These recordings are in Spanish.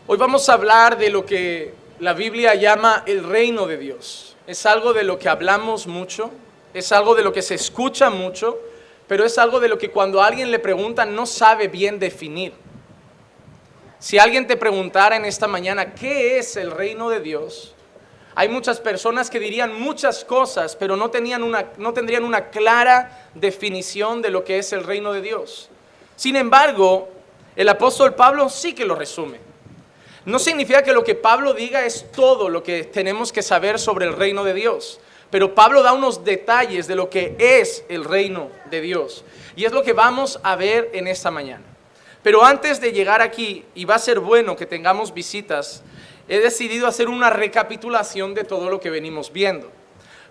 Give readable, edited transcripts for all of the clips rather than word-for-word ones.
Hoy vamos a hablar de lo que la Biblia llama el reino de Dios. Es algo de lo que hablamos mucho, es algo de lo que se escucha mucho, pero es algo de lo que cuando a alguien le preguntan no sabe bien definir. Si alguien te preguntara en esta mañana, ¿qué es el reino de Dios? Hay muchas personas que dirían muchas cosas, pero no tendrían una clara definición de lo que es el reino de Dios. Sin embargo, el apóstol Pablo sí que lo resume. No significa que lo que Pablo diga es todo lo que tenemos que saber sobre el reino de Dios, pero Pablo da unos detalles de lo que es el reino de Dios, y es lo que vamos a ver en esta mañana. Pero antes de llegar aquí, y va a ser bueno que tengamos visitas, he decidido hacer una recapitulación de todo lo que venimos viendo.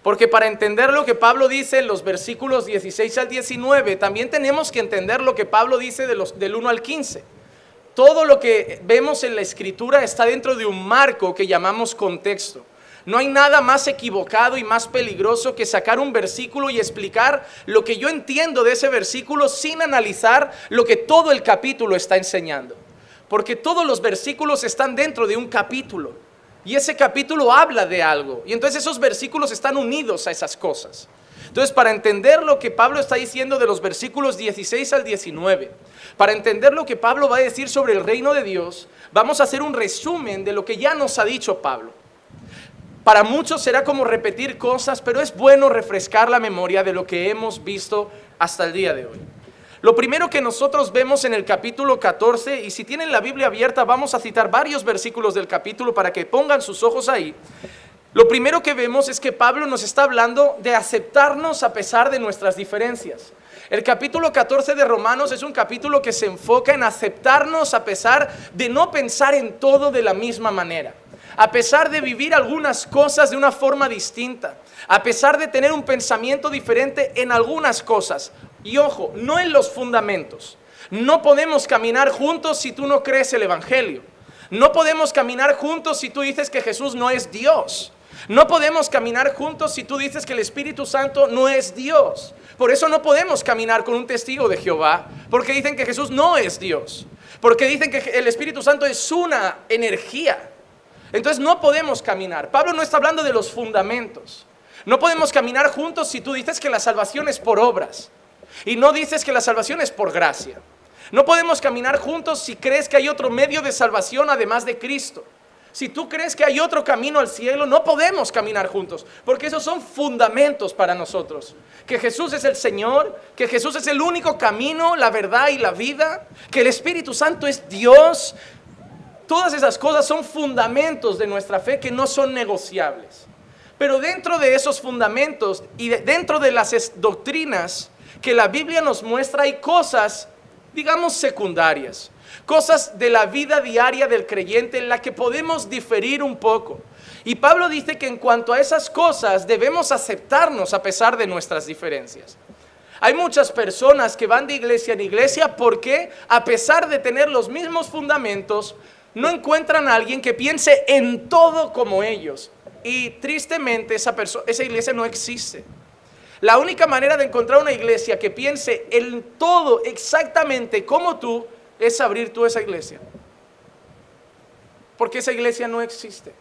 Porque para entender lo que Pablo dice en los versículos 16 al 19, también tenemos que entender lo que Pablo dice del 1 al 15. Todo lo que vemos en la Escritura está dentro de un marco que llamamos contexto. No hay nada más equivocado y más peligroso que sacar un versículo y explicar lo que yo entiendo de ese versículo sin analizar lo que todo el capítulo está enseñando. Porque todos los versículos están dentro de un capítulo y ese capítulo habla de algo y entonces esos versículos están unidos a esas cosas. Entonces, para entender lo que Pablo está diciendo de los versículos 16 al 19, para entender lo que Pablo va a decir sobre el reino de Dios, vamos a hacer un resumen de lo que ya nos ha dicho Pablo. Para muchos será como repetir cosas, pero es bueno refrescar la memoria de lo que hemos visto hasta el día de hoy. Lo primero que nosotros vemos en el capítulo 14, y si tienen la Biblia abierta, vamos a citar varios versículos del capítulo para que pongan sus ojos ahí. Lo primero que vemos es que Pablo nos está hablando de aceptarnos a pesar de nuestras diferencias. El capítulo 14 de Romanos es un capítulo que se enfoca en aceptarnos a pesar de no pensar en todo de la misma manera. A pesar de vivir algunas cosas de una forma distinta, a pesar de tener un pensamiento diferente en algunas cosas. Y ojo, no en los fundamentos. No podemos caminar juntos si tú no crees el Evangelio. No podemos caminar juntos si tú dices que Jesús no es Dios. No podemos caminar juntos si tú dices que el Espíritu Santo no es Dios. Por eso no podemos caminar con un testigo de Jehová, porque dicen que Jesús no es Dios. Porque dicen que el Espíritu Santo es una energía. Entonces no podemos caminar. Pablo no está hablando de los fundamentos. No podemos caminar juntos si tú dices que la salvación es por obras y no dices que la salvación es por gracia. No podemos caminar juntos si crees que hay otro medio de salvación además de Cristo. Si tú crees que hay otro camino al cielo, no podemos caminar juntos, porque esos son fundamentos para nosotros. Que Jesús es el Señor, que Jesús es el único camino, la verdad y la vida, que el Espíritu Santo es Dios. Todas esas cosas son fundamentos de nuestra fe que no son negociables. Pero dentro de esos fundamentos y dentro de las doctrinas que la Biblia nos muestra hay cosas, digamos, secundarias. Cosas de la vida diaria del creyente en la que podemos diferir un poco. Y Pablo dice que en cuanto a esas cosas debemos aceptarnos a pesar de nuestras diferencias. Hay muchas personas que van de iglesia en iglesia porque a pesar de tener los mismos fundamentos, no encuentran a alguien que piense en todo como ellos. Y tristemente esa iglesia no existe. La única manera de encontrar una iglesia que piense en todo exactamente como tú es abrir tú esa iglesia, porque esa iglesia no existe.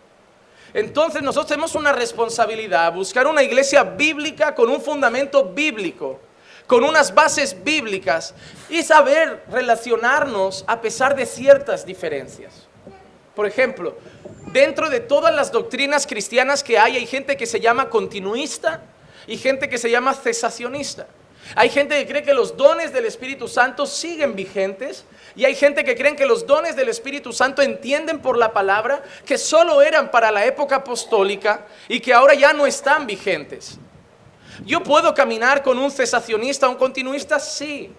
Entonces nosotros tenemos una responsabilidad, buscar una iglesia bíblica con un fundamento bíblico, con unas bases bíblicas y saber relacionarnos a pesar de ciertas diferencias. Por ejemplo, dentro de todas las doctrinas cristianas que hay gente que se llama continuista y gente que se llama cesacionista. Hay gente que cree que los dones del Espíritu Santo siguen vigentes y hay gente que cree que los dones del Espíritu Santo entienden por la palabra que solo eran para la época apostólica y que ahora ya no están vigentes. ¿Yo puedo caminar con un cesacionista o un continuista? Sí.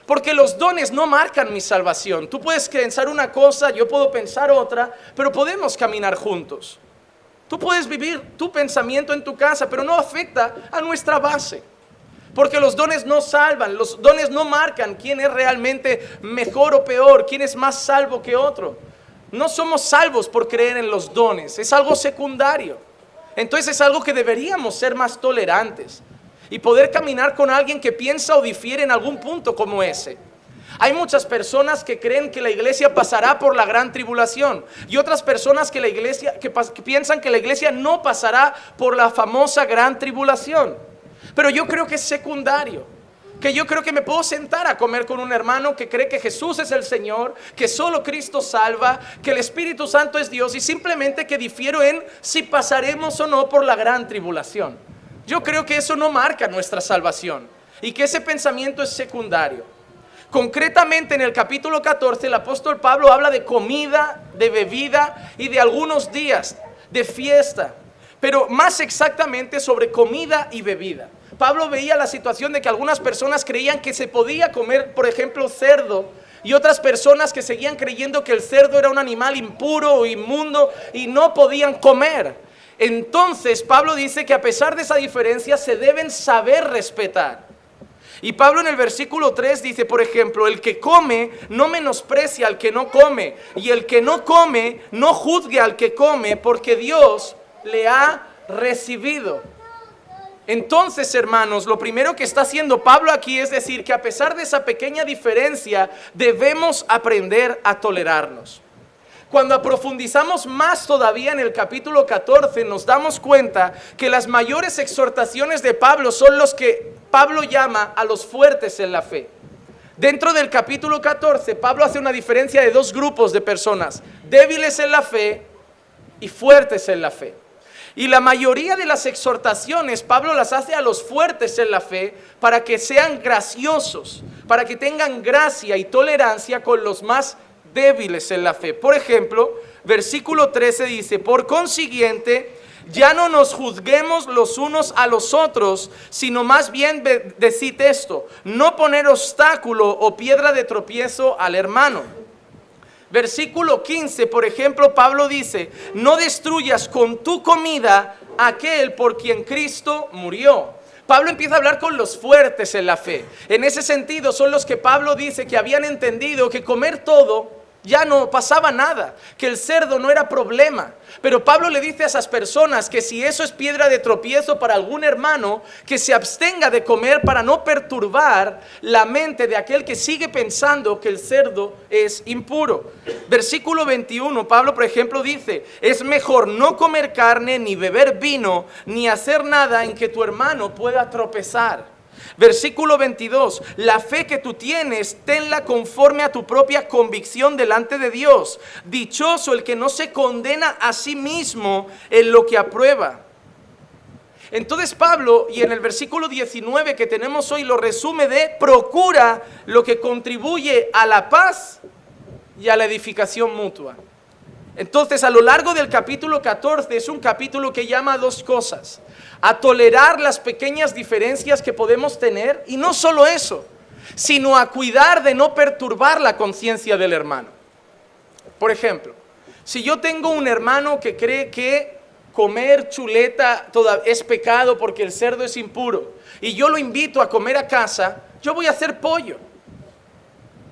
Porque los dones no marcan mi salvación. Tú puedes pensar una cosa, yo puedo pensar otra, pero podemos caminar juntos. Tú puedes vivir tu pensamiento en tu casa, pero no afecta a nuestra base. Porque los dones no salvan, los dones no marcan quién es realmente mejor o peor, quién es más salvo que otro. No somos salvos por creer en los dones, es algo secundario. Entonces es algo que deberíamos ser más tolerantes y poder caminar con alguien que piensa o difiere en algún punto como ese. Hay muchas personas que creen que la iglesia pasará por la gran tribulación y otras personas que piensan que la iglesia no pasará por la famosa gran tribulación. Pero yo creo que es secundario. Que yo creo que me puedo sentar a comer con un hermano que cree que Jesús es el Señor, que solo Cristo salva, que el Espíritu Santo es Dios, y simplemente que difiero en si pasaremos o no por la gran tribulación. Yo creo que eso no marca nuestra salvación y que ese pensamiento es secundario. Concretamente en el capítulo 14 el apóstol Pablo habla de comida, de bebida y de algunos días de fiesta, pero más exactamente sobre comida y bebida. Pablo veía la situación de que algunas personas creían que se podía comer, por ejemplo, cerdo, y otras personas que seguían creyendo que el cerdo era un animal impuro o inmundo y no podían comer. Entonces Pablo dice que a pesar de esa diferencia se deben saber respetar. Y Pablo en el versículo 3 dice, por ejemplo, el que come no menosprecia al que no come, y el que no come no juzgue al que come, porque Dios le ha recibido. Entonces, hermanos, lo primero que está haciendo Pablo aquí es decir que a pesar de esa pequeña diferencia, debemos aprender a tolerarnos. Cuando profundizamos más todavía en el capítulo 14, nos damos cuenta que las mayores exhortaciones de Pablo son los que Pablo llama a los fuertes en la fe. Dentro del capítulo 14, Pablo hace una diferencia de dos grupos de personas, débiles en la fe y fuertes en la fe. Y la mayoría de las exhortaciones Pablo las hace a los fuertes en la fe para que sean graciosos, para que tengan gracia y tolerancia con los más débiles en la fe. Por ejemplo, versículo 13 dice, por consiguiente, ya no nos juzguemos los unos a los otros, sino más bien decid esto, no poner obstáculo o piedra de tropiezo al hermano. Versículo 15, por ejemplo, Pablo dice, no destruyas con tu comida a aquel por quien Cristo murió. Pablo empieza a hablar con los fuertes en la fe. En ese sentido son los que Pablo dice que habían entendido que comer todo ya no pasaba nada, que el cerdo no era problema. Pero Pablo le dice a esas personas que si eso es piedra de tropiezo para algún hermano, que se abstenga de comer para no perturbar la mente de aquel que sigue pensando que el cerdo es impuro. Versículo 21, Pablo por ejemplo dice, es mejor no comer carne, ni beber vino, ni hacer nada en que tu hermano pueda tropezar. Versículo 22, la fe que tú tienes, tenla conforme a tu propia convicción delante de Dios. Dichoso el que no se condena a sí mismo en lo que aprueba. Entonces Pablo, y en el versículo 19 que tenemos hoy, lo resume de procura lo que contribuye a la paz y a la edificación mutua. Entonces a lo largo del capítulo 14 es un capítulo que llama a dos cosas: a tolerar las pequeñas diferencias que podemos tener, y no solo eso, sino a cuidar de no perturbar la conciencia del hermano. Por ejemplo, si yo tengo un hermano que cree que comer chuleta es pecado porque el cerdo es impuro, y yo lo invito a comer a casa, yo voy a hacer pollo.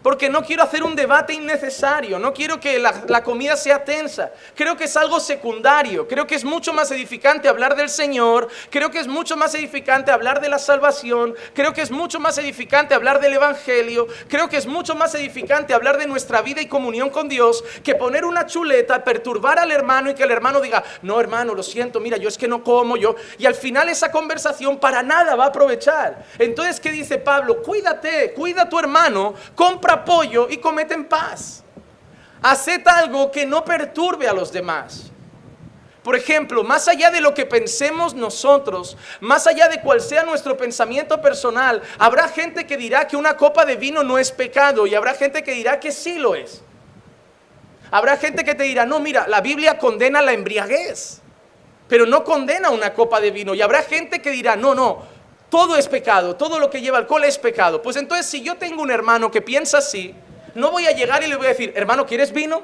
Porque no quiero hacer un debate innecesario, no quiero que la comida sea tensa. Creo que es algo secundario, creo que es mucho más edificante hablar del Señor, creo que es mucho más edificante hablar de la salvación, creo que es mucho más edificante hablar del Evangelio, creo que es mucho más edificante hablar de nuestra vida y comunión con Dios, que poner una chuleta, perturbar al hermano y que el hermano diga, no hermano, lo siento, mira, yo es que no como yo. Y al final esa conversación para nada va a aprovechar. Entonces, ¿qué dice Pablo? Cuídate, cuida a tu hermano, compra pollo y comete en paz. Haced algo que no perturbe a los demás. Por ejemplo, más allá de lo que pensemos nosotros, más allá de cuál sea nuestro pensamiento personal, habrá gente que dirá que una copa de vino no es pecado, y habrá gente que dirá que sí lo es. Habrá gente que te dirá, no, mira, la Biblia condena la embriaguez, pero no condena una copa de vino. Y habrá gente que dirá, no, todo es pecado, todo lo que lleva alcohol es pecado. Pues entonces, si yo tengo un hermano que piensa así, no voy a llegar y le voy a decir, hermano, ¿quieres vino?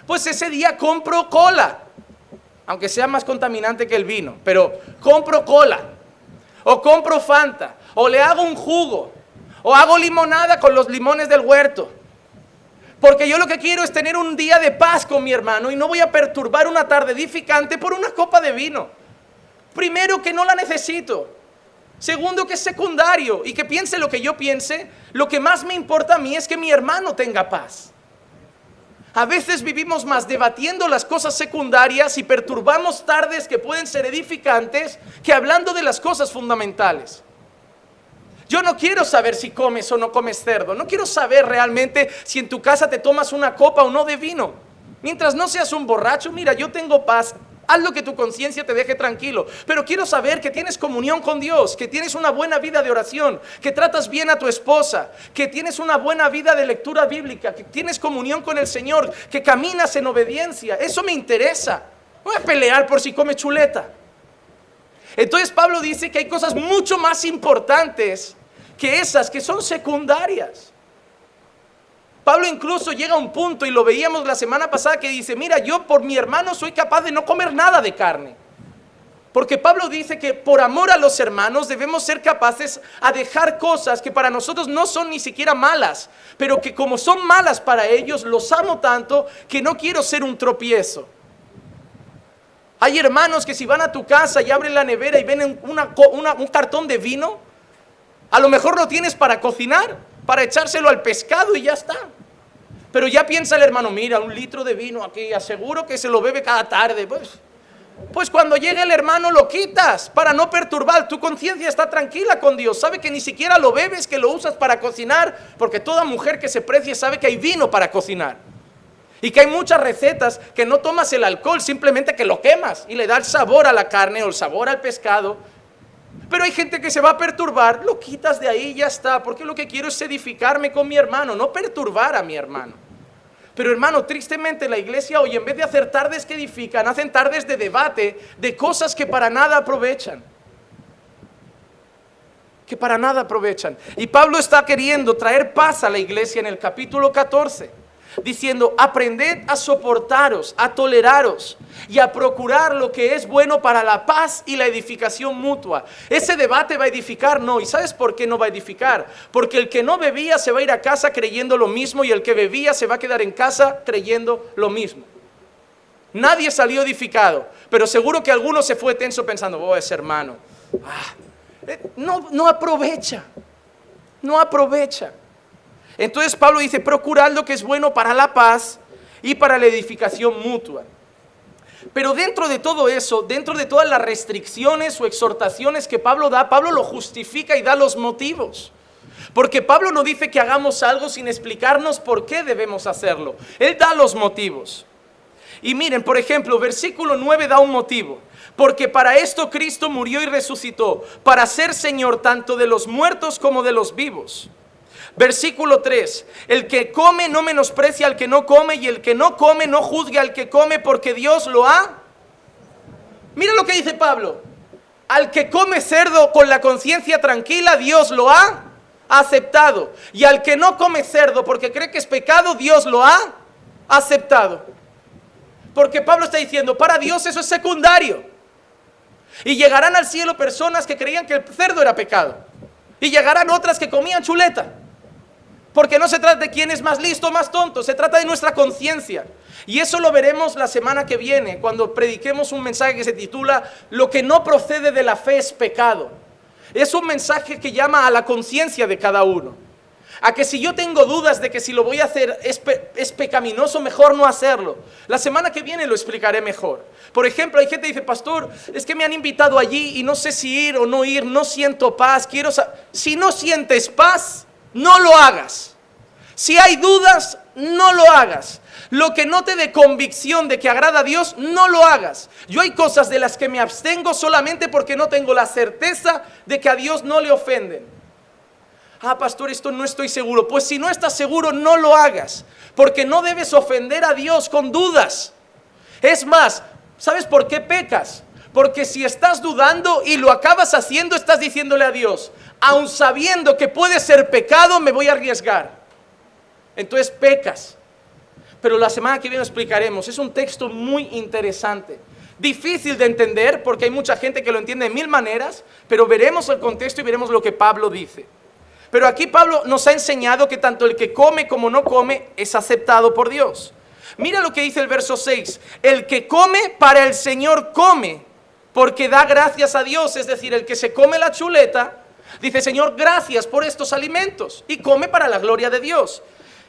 Pues ese día compro cola, aunque sea más contaminante que el vino, pero compro cola, o compro Fanta, o le hago un jugo, o hago limonada con los limones del huerto. Porque yo lo que quiero es tener un día de paz con mi hermano y no voy a perturbar una tarde edificante por una copa de vino. Primero, que no la necesito. Segundo, que es secundario y que piense lo que yo piense, lo que más me importa a mí es que mi hermano tenga paz. A veces vivimos más debatiendo las cosas secundarias y perturbamos tardes que pueden ser edificantes que hablando de las cosas fundamentales. Yo no quiero saber si comes o no comes cerdo. No quiero saber realmente si en tu casa te tomas una copa o no de vino. Mientras no seas un borracho, mira, yo tengo paz. Haz lo que tu conciencia te deje tranquilo. Pero quiero saber que tienes comunión con Dios, que tienes una buena vida de oración, que tratas bien a tu esposa, que tienes una buena vida de lectura bíblica, que tienes comunión con el Señor, que caminas en obediencia. Eso me interesa. No voy a pelear por si come chuleta. Entonces Pablo dice que hay cosas mucho más importantes que esas que son secundarias. Pablo incluso llega a un punto, y lo veíamos la semana pasada, que dice, mira, yo por mi hermano soy capaz de no comer nada de carne. Porque Pablo dice que por amor a los hermanos debemos ser capaces a dejar cosas que para nosotros no son ni siquiera malas, pero que como son malas para ellos, los amo tanto que no quiero ser un tropiezo. Hay hermanos que si van a tu casa y abren la nevera y ven un cartón de vino, a lo mejor lo tienes para cocinar, para echárselo al pescado y ya está. Pero ya piensa el hermano, mira, 1 litro de vino aquí, aseguro que se lo bebe cada tarde. Pues cuando llegue el hermano lo quitas para no perturbar. Tu conciencia está tranquila con Dios. Sabe que ni siquiera lo bebes, que lo usas para cocinar, porque toda mujer que se precie sabe que hay vino para cocinar. Y que hay muchas recetas que no tomas el alcohol, simplemente que lo quemas y le da el sabor a la carne o el sabor al pescado. Pero hay gente que se va a perturbar, lo quitas de ahí y ya está, porque lo que quiero es edificarme con mi hermano, no perturbar a mi hermano. Pero hermano, tristemente la iglesia hoy, en vez de hacer tardes que edifican, hacen tardes de debate de cosas que para nada aprovechan. Que para nada aprovechan. Y Pablo está queriendo traer paz a la iglesia en el capítulo 14. Diciendo, aprended a soportaros, a toleraros y a procurar lo que es bueno para la paz y la edificación mutua. ¿Ese debate va a edificar? No. ¿Y sabes por qué no va a edificar? Porque el que no bebía se va a ir a casa creyendo lo mismo y el que bebía se va a quedar en casa creyendo lo mismo. Nadie salió edificado, pero seguro que alguno se fue tenso pensando, oh, ese hermano, no aprovecha, no aprovecha. Entonces Pablo dice, procurad lo que es bueno para la paz y para la edificación mutua. Pero dentro de todo eso, dentro de todas las restricciones o exhortaciones que Pablo da, Pablo lo justifica y da los motivos. Porque Pablo no dice que hagamos algo sin explicarnos por qué debemos hacerlo. Él da los motivos. Y miren, por ejemplo, versículo 9 da un motivo. Porque para esto Cristo murió y resucitó, para ser Señor tanto de los muertos como de los vivos. Versículo 3, el que come no menosprecia al que no come y el que no come no juzgue al que come porque Dios lo ha. Mira lo que dice Pablo, al que come cerdo con la conciencia tranquila Dios lo ha aceptado y al que no come cerdo porque cree que es pecado Dios lo ha aceptado. Porque Pablo está diciendo, para Dios eso es secundario y llegarán al cielo personas que creían que el cerdo era pecado y llegarán otras que comían chuleta. Porque no se trata de quién es más listo o más tonto, se trata de nuestra conciencia. Y eso lo veremos la semana que viene, cuando prediquemos un mensaje que se titula Lo que no procede de la fe es pecado. Es un mensaje que llama a la conciencia de cada uno. A que si yo tengo dudas de que si lo voy a hacer es pecaminoso, mejor no hacerlo. La semana que viene lo explicaré mejor. Por ejemplo, hay gente que dice, pastor, es que me han invitado allí y no sé si ir o no ir, no siento paz, Si no sientes paz, no lo hagas. Si hay dudas, no lo hagas. Lo que no te dé convicción de que agrada a Dios, no lo hagas. Yo hay cosas de las que me abstengo solamente porque no tengo la certeza de que a Dios no le ofenden. Pastor, esto no estoy seguro. Pues si no estás seguro, no lo hagas. Porque no debes ofender a Dios con dudas. Es más, ¿sabes por qué pecas? Porque si estás dudando y lo acabas haciendo, estás diciéndole a Dios, aun sabiendo que puede ser pecado, me voy a arriesgar. Entonces pecas. Pero la semana que viene lo explicaremos. Es un texto muy interesante. Difícil de entender porque hay mucha gente que lo entiende de 1000 maneras, pero veremos el contexto y veremos lo que Pablo dice. Pero aquí Pablo nos ha enseñado que tanto el que come como no come es aceptado por Dios. Mira lo que dice el verso 6. El que come para el Señor come, porque da gracias a Dios. Es decir, el que se come la chuleta dice: Señor, gracias por estos alimentos, y come para la gloria de Dios.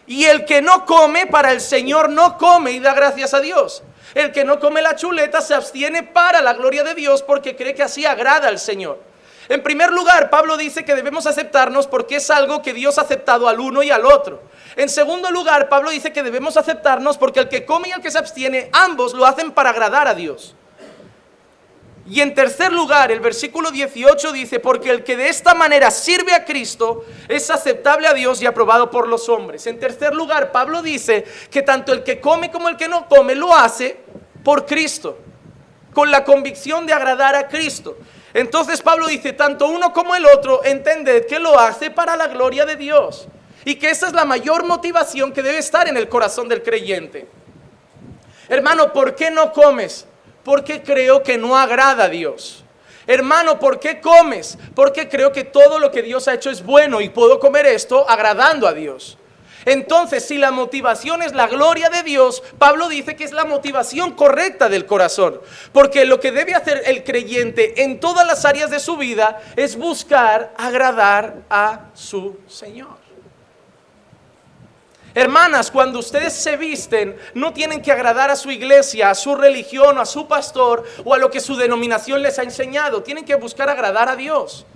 Y el que no come, para el Señor no come y da gracias a Dios. El que no come la chuleta se abstiene para la gloria de Dios, porque cree que así agrada al Señor. En primer lugar, Pablo dice que debemos aceptarnos porque es algo que Dios ha aceptado al uno y al otro. En segundo lugar, Pablo dice que debemos aceptarnos porque el que come y el que se abstiene, ambos lo hacen para agradar a Dios. Y en tercer lugar, el versículo 18 dice: porque el que de esta manera sirve a Cristo es aceptable a Dios y aprobado por los hombres. En tercer lugar, Pablo dice que tanto el que come como el que no come lo hace por Cristo, con la convicción de agradar a Cristo. Entonces Pablo dice: tanto uno como el otro, entended que lo hace para la gloria de Dios, y que esa es la mayor motivación que debe estar en el corazón del creyente. Hermano, ¿por qué no comes? Porque creo que no agrada a Dios. Hermano, ¿por qué comes? Porque creo que todo lo que Dios ha hecho es bueno y puedo comer esto agradando a Dios. Entonces, si la motivación es la gloria de Dios, Pablo dice que es la motivación correcta del corazón. Porque lo que debe hacer el creyente en todas las áreas de su vida es buscar agradar a su Señor. Hermanas, cuando ustedes se visten, no tienen que agradar a su iglesia, a su religión, a su pastor o a lo que su denominación les ha enseñado. Tienen que buscar agradar a Dios.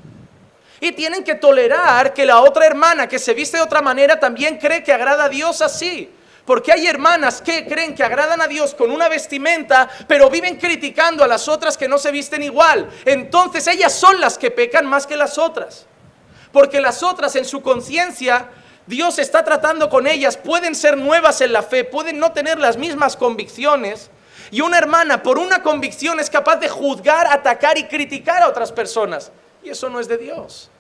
Y tienen que tolerar que la otra hermana que se viste de otra manera también cree que agrada a Dios así. Porque hay hermanas que creen que agradan a Dios con una vestimenta, pero viven criticando a las otras que no se visten igual. Entonces ellas son las que pecan más que las otras. Porque las otras en su conciencia, Dios está tratando con ellas, pueden ser nuevas en la fe, pueden no tener las mismas convicciones. Y una hermana por una convicción es capaz de juzgar, atacar y criticar a otras personas. Y eso no es de Dios.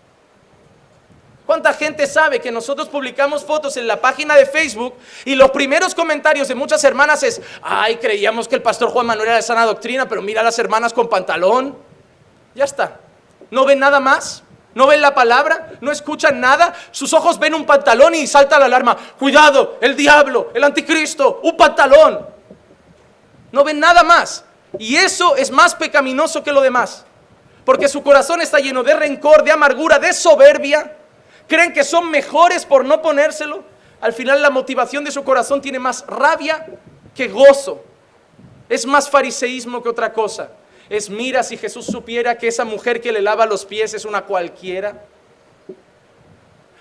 ¿Cuánta gente sabe que nosotros publicamos fotos en la página de Facebook y los primeros comentarios de muchas hermanas es: ay, creíamos que el pastor Juan Manuel era de sana doctrina, pero mira a las hermanas con pantalón? Ya está. ¿No ven nada más? ¿No ven la palabra? ¿No escuchan nada? Sus ojos ven un pantalón y salta la alarma: cuidado, el diablo, el anticristo, un pantalón. No ven nada más. Y eso es más pecaminoso que lo demás. Porque su corazón está lleno de rencor, de amargura, de soberbia. Creen que son mejores por no ponérselo. Al final la motivación de su corazón tiene más rabia que gozo. Es más fariseísmo que otra cosa. Es: mira, si Jesús supiera que esa mujer que le lava los pies es una cualquiera.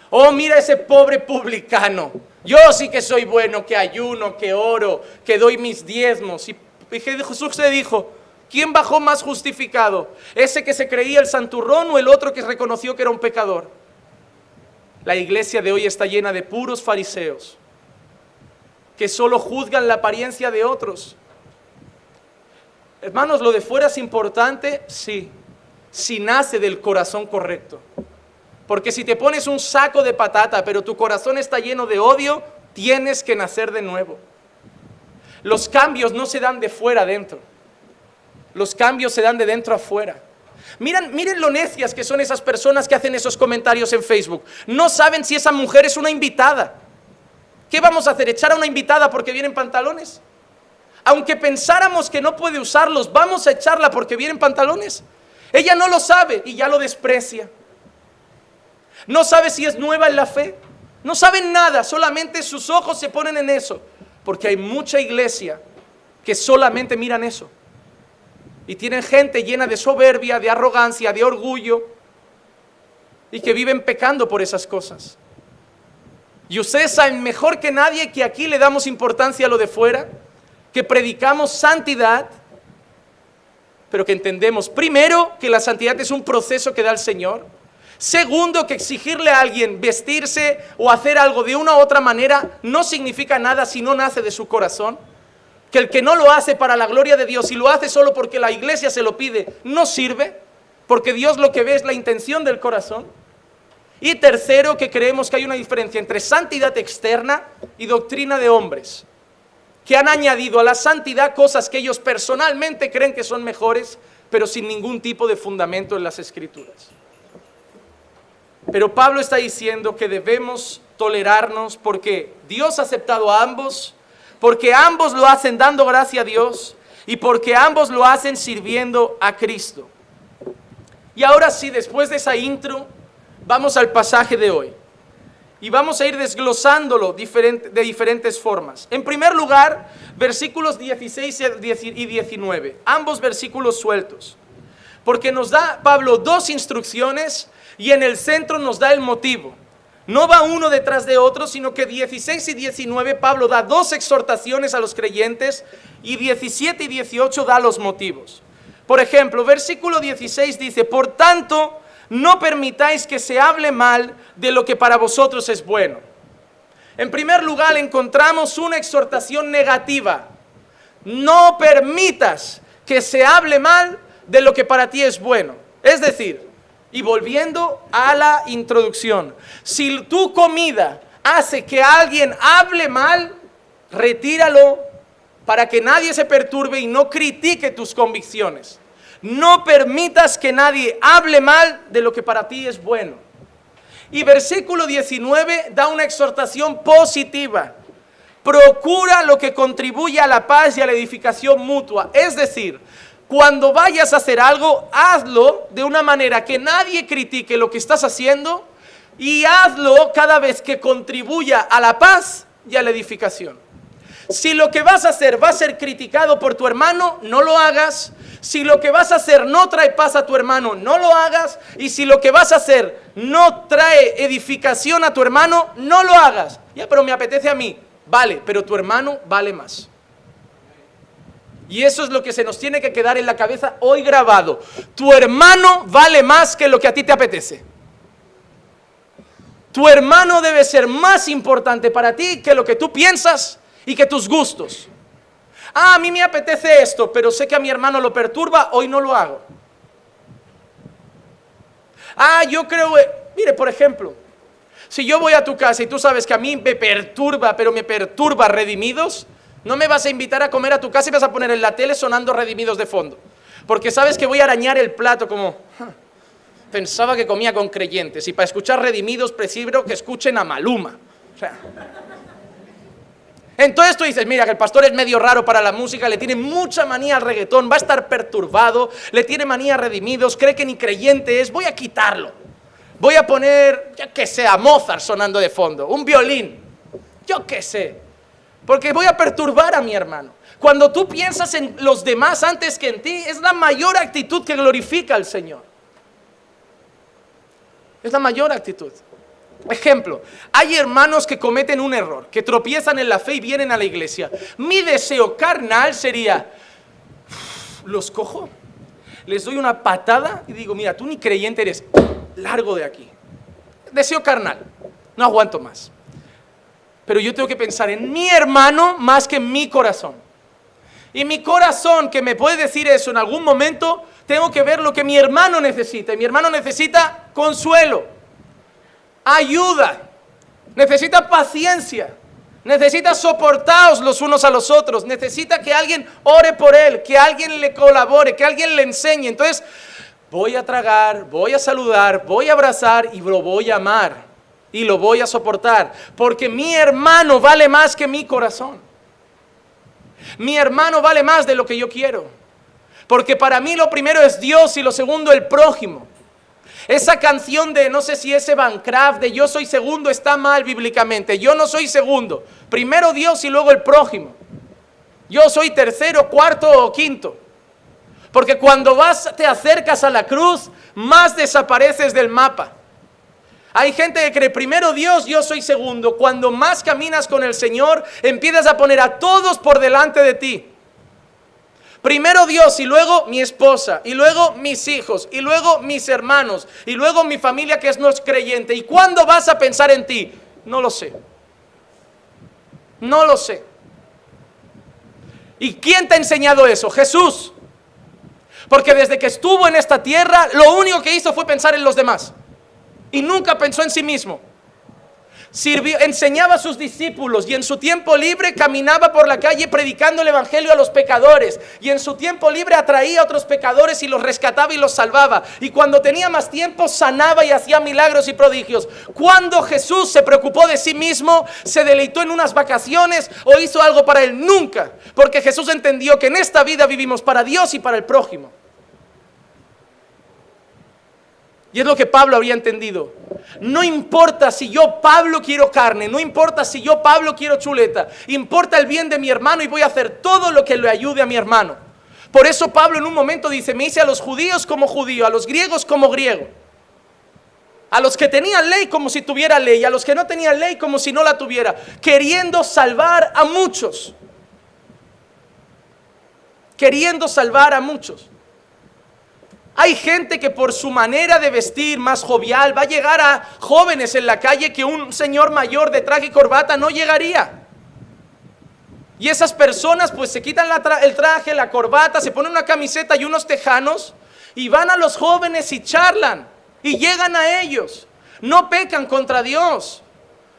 Oh, mira ese pobre publicano. Yo sí que soy bueno, que ayuno, que oro, que doy mis diezmos. Y Jesús se dijo: ¿quién bajó más justificado? ¿Ese que se creía el santurrón o el otro que reconoció que era un pecador? La iglesia de hoy está llena de puros fariseos que solo juzgan la apariencia de otros. Hermanos, lo de fuera es importante, sí, si nace del corazón correcto. Porque si te pones un saco de patata, pero tu corazón está lleno de odio, tienes que nacer de nuevo. Los cambios no se dan de fuera adentro. Los cambios se dan de dentro afuera. Miren lo necias que son esas personas que hacen esos comentarios en Facebook. No saben si esa mujer es una invitada. ¿Qué vamos a hacer? ¿Echar a una invitada porque viene en pantalones? Aunque pensáramos que no puede usarlos, ¿vamos a echarla porque viene en pantalones? Ella no lo sabe y ya lo desprecia. No sabe si es nueva en la fe. No saben nada, solamente sus ojos se ponen en eso. Porque hay mucha iglesia que solamente miran eso. Y tienen gente llena de soberbia, de arrogancia, de orgullo, y que viven pecando por esas cosas. Y ustedes saben mejor que nadie que aquí le damos importancia a lo de fuera, que predicamos santidad, pero que entendemos, primero, que la santidad es un proceso que da el Señor. Segundo, que exigirle a alguien vestirse o hacer algo de una u otra manera no significa nada si no nace de su corazón. Que el que no lo hace para la gloria de Dios y lo hace solo porque la iglesia se lo pide, no sirve, porque Dios lo que ve es la intención del corazón. Y tercero, que creemos que hay una diferencia entre santidad externa y doctrina de hombres, que han añadido a la santidad cosas que ellos personalmente creen que son mejores, pero sin ningún tipo de fundamento en las Escrituras. Pero Pablo está diciendo que debemos tolerarnos porque Dios ha aceptado a ambos, porque ambos lo hacen dando gracia a Dios, y porque ambos lo hacen sirviendo a Cristo. Y ahora sí, después de esa intro, vamos al pasaje de hoy. Y vamos a ir desglosándolo de diferentes formas. En primer lugar, versículos 16 y 19, ambos versículos sueltos. Porque nos da Pablo dos instrucciones y en el centro nos da el motivo. No va uno detrás de otro, sino que 16 y 19 Pablo da dos exhortaciones a los creyentes y 17 y 18 da los motivos. Por ejemplo, versículo 16 dice: por tanto, no permitáis que se hable mal de lo que para vosotros es bueno. En primer lugar, encontramos una exhortación negativa. No permitas que se hable mal de lo que para ti es bueno. Es decir, y volviendo a la introducción, si tu comida hace que alguien hable mal, retíralo para que nadie se perturbe y no critique tus convicciones. No permitas que nadie hable mal de lo que para ti es bueno. Y versículo 19 da una exhortación positiva. Procura lo que contribuye a la paz y a la edificación mutua. Es decir, cuando vayas a hacer algo, hazlo de una manera que nadie critique lo que estás haciendo y hazlo cada vez que contribuya a la paz y a la edificación. Si lo que vas a hacer va a ser criticado por tu hermano, no lo hagas. Si lo que vas a hacer no trae paz a tu hermano, no lo hagas. Y si lo que vas a hacer no trae edificación a tu hermano, no lo hagas. Ya, pero me apetece a mí. Vale, pero tu hermano vale más. Y eso es lo que se nos tiene que quedar en la cabeza hoy grabado. Tu hermano vale más que lo que a ti te apetece. Tu hermano debe ser más importante para ti que lo que tú piensas y que tus gustos. A mí me apetece esto, pero sé que a mi hermano lo perturba, hoy no lo hago. Yo creo, mire, por ejemplo, si yo voy a tu casa y tú sabes que a mí me perturba, pero me perturba Redimidos, no me vas a invitar a comer a tu casa y vas a poner en la tele sonando Redimidos de fondo. Porque sabes que voy a arañar el plato como... Pensaba que comía con creyentes y para escuchar Redimidos prefiero que escuchen a Maluma. O sea... Entonces tú dices, mira, que el pastor es medio raro para la música, le tiene mucha manía al reggaetón, va a estar perturbado, le tiene manía a Redimidos, cree que ni creyente es, voy a quitarlo. Voy a poner, ya que sé, a Mozart sonando de fondo, un violín, yo qué sé. Porque voy a perturbar a mi hermano. Cuando tú piensas en los demás antes que en ti, es la mayor actitud que glorifica al Señor. Es la mayor actitud. Ejemplo, hay hermanos que cometen un error, que tropiezan en la fe y vienen a la iglesia. Mi deseo carnal sería, los cojo, les doy una patada y digo, mira, tú ni creyente eres, largo de aquí. Deseo carnal, no aguanto más. Pero yo tengo que pensar en mi hermano más que en mi corazón. Y mi corazón, que me puede decir eso en algún momento, tengo que ver lo que mi hermano necesita. Y mi hermano necesita consuelo, ayuda, necesita paciencia, necesita soportaros los unos a los otros, necesita que alguien ore por él, que alguien le colabore, que alguien le enseñe. Entonces, voy a tragar, voy a saludar, voy a abrazar y lo voy a amar. Y lo voy a soportar, porque mi hermano vale más que mi corazón. Mi hermano vale más de lo que yo quiero. Porque para mí lo primero es Dios y lo segundo el prójimo. Esa canción de, no sé si es Bancraft, de yo soy segundo, está mal bíblicamente. Yo no soy segundo. Primero Dios y luego el prójimo. Yo soy tercero, cuarto o quinto. Porque cuando te acercas a la cruz, más desapareces del mapa. Hay gente que cree, primero Dios, yo soy segundo. Cuando más caminas con el Señor, empiezas a poner a todos por delante de ti. Primero Dios y luego mi esposa, y luego mis hijos, y luego mis hermanos, y luego mi familia que no es creyente. ¿Y cuándo vas a pensar en ti? No lo sé. No lo sé. ¿Y quién te ha enseñado eso? Jesús. Porque desde que estuvo en esta tierra, lo único que hizo fue pensar en los demás. Y nunca pensó en sí mismo. enseñaba a sus discípulos y en su tiempo libre caminaba por la calle predicando el evangelio a los pecadores, y en su tiempo libre atraía a otros pecadores y los rescataba y los salvaba, y cuando tenía más tiempo sanaba y hacía milagros y prodigios. Cuando Jesús se preocupó de sí mismo, se deleitó en unas vacaciones o hizo algo para él, nunca, porque Jesús entendió que en esta vida vivimos para Dios y para el prójimo. Y es lo que Pablo había entendido. No importa si yo, Pablo, quiero carne, no importa si yo, Pablo, quiero chuleta, importa el bien de mi hermano y voy a hacer todo lo que le ayude a mi hermano. Por eso Pablo en un momento dice, me hice a los judíos como judío, a los griegos como griego, a los que tenían ley como si tuviera ley, a los que no tenían ley como si no la tuviera, queriendo salvar a muchos. Queriendo salvar a muchos. Hay gente que por su manera de vestir más jovial va a llegar a jóvenes en la calle que un señor mayor de traje y corbata no llegaría. Y esas personas pues se quitan el traje, la corbata, se ponen una camiseta y unos tejanos y van a los jóvenes y charlan y llegan a ellos. No pecan contra Dios,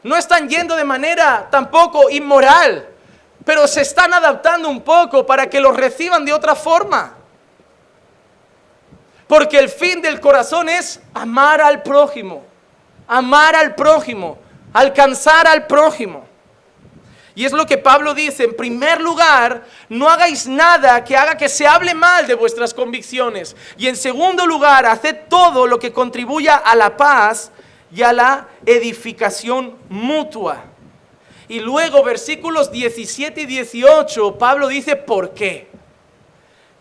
no están yendo de manera tampoco inmoral, pero se están adaptando un poco para que los reciban de otra forma. Porque el fin del corazón es amar al prójimo, alcanzar al prójimo. Y es lo que Pablo dice, en primer lugar, no hagáis nada que haga que se hable mal de vuestras convicciones. Y en segundo lugar, haced todo lo que contribuya a la paz y a la edificación mutua. Y luego, versículos 17 y 18, Pablo dice, ¿por qué?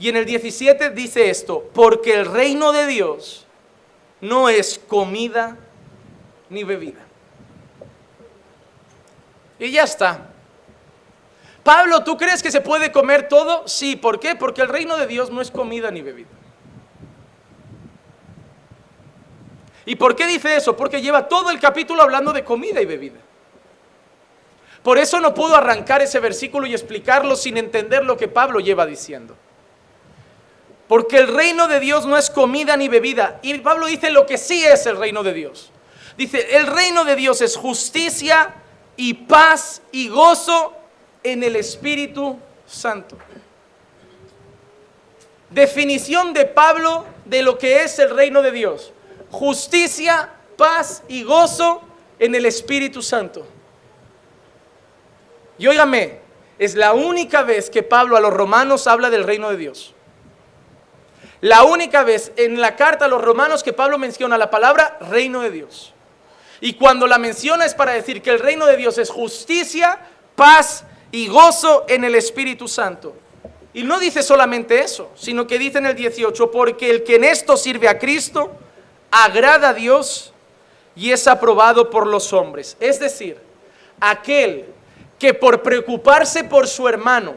Y en el 17 dice esto, porque el reino de Dios no es comida ni bebida. Y ya está. Pablo, ¿tú crees que se puede comer todo? Sí, ¿por qué? Porque el reino de Dios no es comida ni bebida. ¿Y por qué dice eso? Porque lleva todo el capítulo hablando de comida y bebida. Por eso no puedo arrancar ese versículo y explicarlo sin entender lo que Pablo lleva diciendo. Porque el reino de Dios no es comida ni bebida. Y Pablo dice lo que sí es el reino de Dios. Dice, el reino de Dios es justicia y paz y gozo en el Espíritu Santo. Definición de Pablo de lo que es el reino de Dios. Justicia, paz y gozo en el Espíritu Santo. Y óigame, es la única vez que Pablo a los romanos habla del reino de Dios. La única vez en la carta a los romanos que Pablo menciona la palabra reino de Dios. Y cuando la menciona es para decir que el reino de Dios es justicia, paz y gozo en el Espíritu Santo. Y no dice solamente eso, sino que dice en el 18, porque el que en esto sirve a Cristo, agrada a Dios y es aprobado por los hombres. Es decir, aquel que por preocuparse por su hermano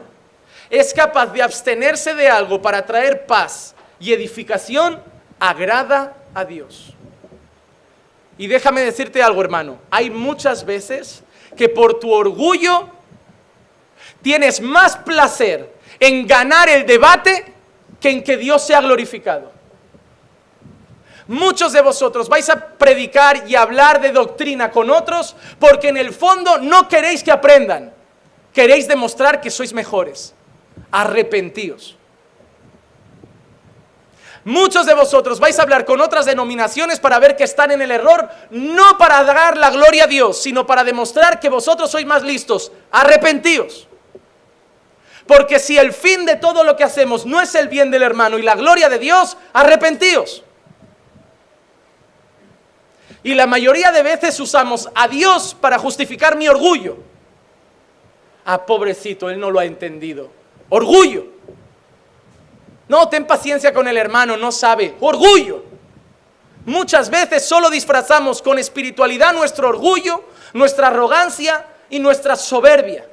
es capaz de abstenerse de algo para traer paz y edificación, agrada a Dios. Y déjame decirte algo, hermano, hay muchas veces que por tu orgullo tienes más placer en ganar el debate que en que Dios sea glorificado. Muchos de vosotros vais a predicar y hablar de doctrina con otros porque en el fondo no queréis que aprendan, queréis demostrar que sois mejores. Arrepentíos. Muchos de vosotros vais a hablar con otras denominaciones para ver que están en el error, no para dar la gloria a Dios, sino para demostrar que vosotros sois más listos. Arrepentíos. Porque si el fin de todo lo que hacemos no es el bien del hermano y la gloria de Dios, arrepentíos. Y la mayoría de veces usamos a Dios para justificar mi orgullo. Ah, pobrecito, él no lo ha entendido. Orgullo. No, ten paciencia con el hermano, no sabe. Orgullo. Muchas veces solo disfrazamos con espiritualidad nuestro orgullo, nuestra arrogancia y nuestra soberbia.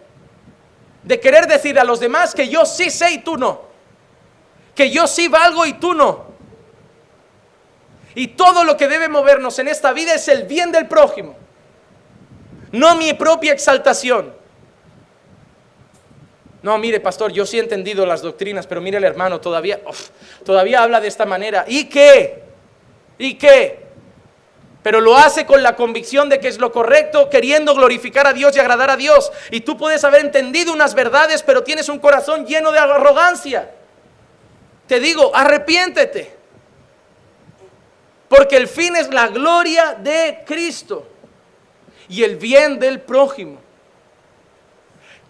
De querer decir a los demás que yo sí sé y tú no. Que yo sí valgo y tú no. Y todo lo que debe movernos en esta vida es el bien del prójimo, no mi propia exaltación. No, mire, pastor, yo sí he entendido las doctrinas, pero mire el hermano, todavía habla de esta manera. ¿Y qué? ¿Y qué? pero lo hace con la convicción de que es lo correcto, queriendo glorificar a Dios y agradar a Dios. Y tú puedes haber entendido unas verdades, pero tienes un corazón lleno de arrogancia. Te digo, arrepiéntete, porque el fin es la gloria de Cristo y el bien del prójimo.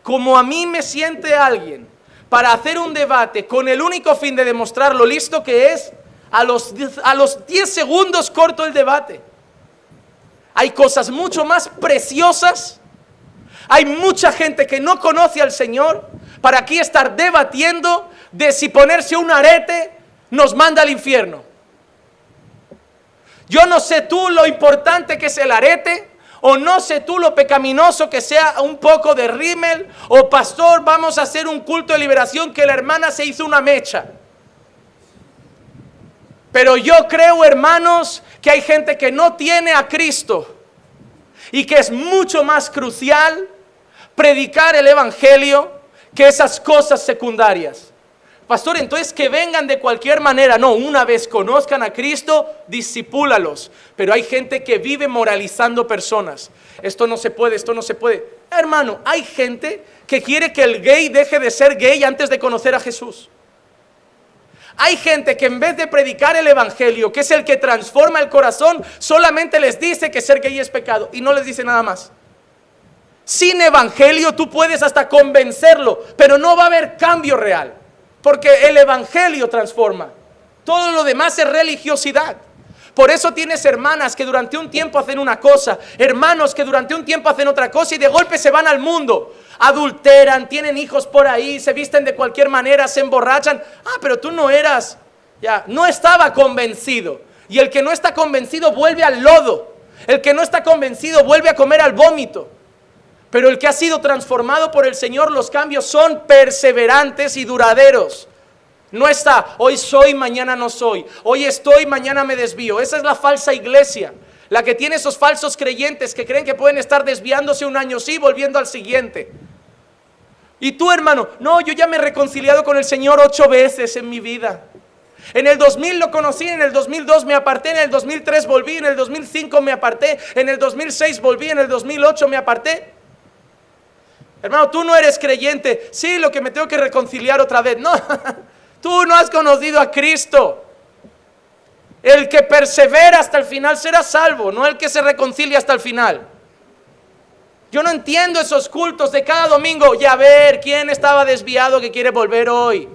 Como a mí me siente alguien para hacer un debate con el único fin de demostrar lo listo que es, a los 10 segundos corto el debate. Hay cosas mucho más preciosas. Hay mucha gente que no conoce al Señor para aquí estar debatiendo de si ponerse un arete nos manda al infierno. Yo no sé tú lo importante que es el arete, o no sé tú lo pecaminoso que sea un poco de rímel, o pastor, vamos a hacer un culto de liberación que la hermana se hizo una mecha. Pero yo creo, hermanos, que hay gente que no tiene a Cristo y que es mucho más crucial predicar el evangelio que esas cosas secundarias. Pastor, entonces que vengan de cualquier manera. No, una vez conozcan a Cristo, discipúlalos. Pero hay gente que vive moralizando personas. Esto no se puede, esto no se puede. Hermano, hay gente que quiere que el gay deje de ser gay antes de conocer a Jesús. Hay gente que en vez de predicar el evangelio, que es el que transforma el corazón, solamente les dice que ser gay es pecado y no les dice nada más. Sin evangelio tú puedes hasta convencerlo, pero no va a haber cambio real, porque el evangelio transforma. Todo lo demás es religiosidad. Por eso tienes hermanas que durante un tiempo hacen una cosa, hermanos que durante un tiempo hacen otra cosa y de golpe se van al mundo, adulteran, tienen hijos por ahí, se visten de cualquier manera, se emborrachan. Pero tú no eras, no estaba convencido. Y el que no está convencido vuelve al lodo. El que no está convencido vuelve a comer al vómito. Pero el que ha sido transformado por el Señor, los cambios son perseverantes y duraderos. No está, hoy soy, mañana no soy. Hoy estoy, mañana me desvío. Esa es la falsa iglesia. La que tiene esos falsos creyentes que creen que pueden estar desviándose un año sí, volviendo al siguiente. Y tú, hermano, no, yo ya me he reconciliado con el Señor 8 veces en mi vida. En el 2000 lo conocí, en el 2002 me aparté, en el 2003 volví, en el 2005 me aparté, en el 2006 volví, en el 2008 me aparté. Hermano, tú no eres creyente. Sí, lo que me tengo que reconciliar otra vez. No, tú no has conocido a Cristo. El que persevera hasta el final será salvo, no el que se reconcilia hasta el final. Yo no entiendo esos cultos de cada domingo. Y a ver, ¿quién estaba desviado que quiere volver hoy?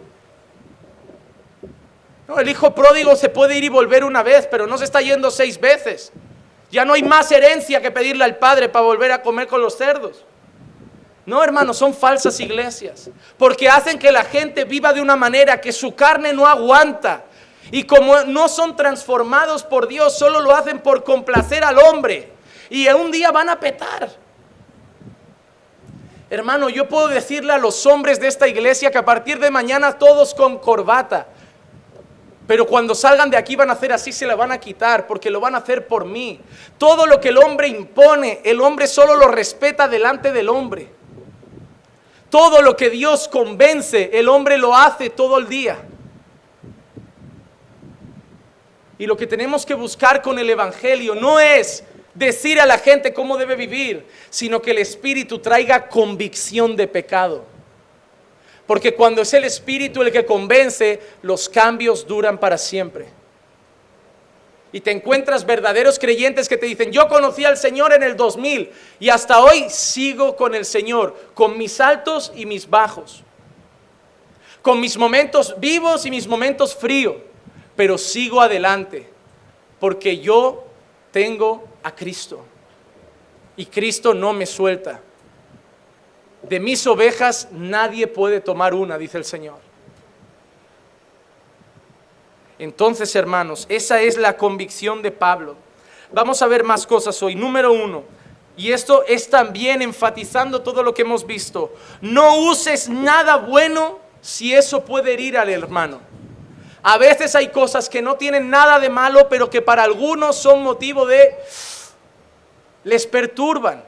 No, el hijo pródigo se puede ir y volver una vez, pero no se está yendo 6 veces. Ya no hay más herencia que pedirle al padre para volver a comer con los cerdos. No, hermanos, son falsas iglesias, porque hacen que la gente viva de una manera que su carne no aguanta. Y como no son transformados por Dios, solo lo hacen por complacer al hombre. Y un día van a petar. Hermano, yo puedo decirle a los hombres de esta iglesia que a partir de mañana todos con corbata. Pero cuando salgan de aquí van a hacer así, se la van a quitar, porque lo van a hacer por mí. Todo lo que el hombre impone, el hombre solo lo respeta delante del hombre. Todo lo que Dios convence, el hombre lo hace todo el día. Y lo que tenemos que buscar con el evangelio no es decir a la gente cómo debe vivir, sino que el Espíritu traiga convicción de pecado. Porque cuando es el Espíritu el que convence, los cambios duran para siempre. Y te encuentras verdaderos creyentes que te dicen, yo conocí al Señor en el 2000 y hasta hoy sigo con el Señor, con mis altos y mis bajos, con mis momentos vivos y mis momentos fríos, pero sigo adelante, porque yo tengo a Cristo y Cristo no me suelta. De mis ovejas nadie puede tomar una, dice el Señor. Entonces, hermanos, esa es la convicción de Pablo. Vamos a ver más cosas hoy. Número 1, y esto es también enfatizando todo lo que hemos visto: no uses nada bueno si eso puede herir al hermano. A veces hay cosas que no tienen nada de malo, pero que para algunos son motivo de... les perturban.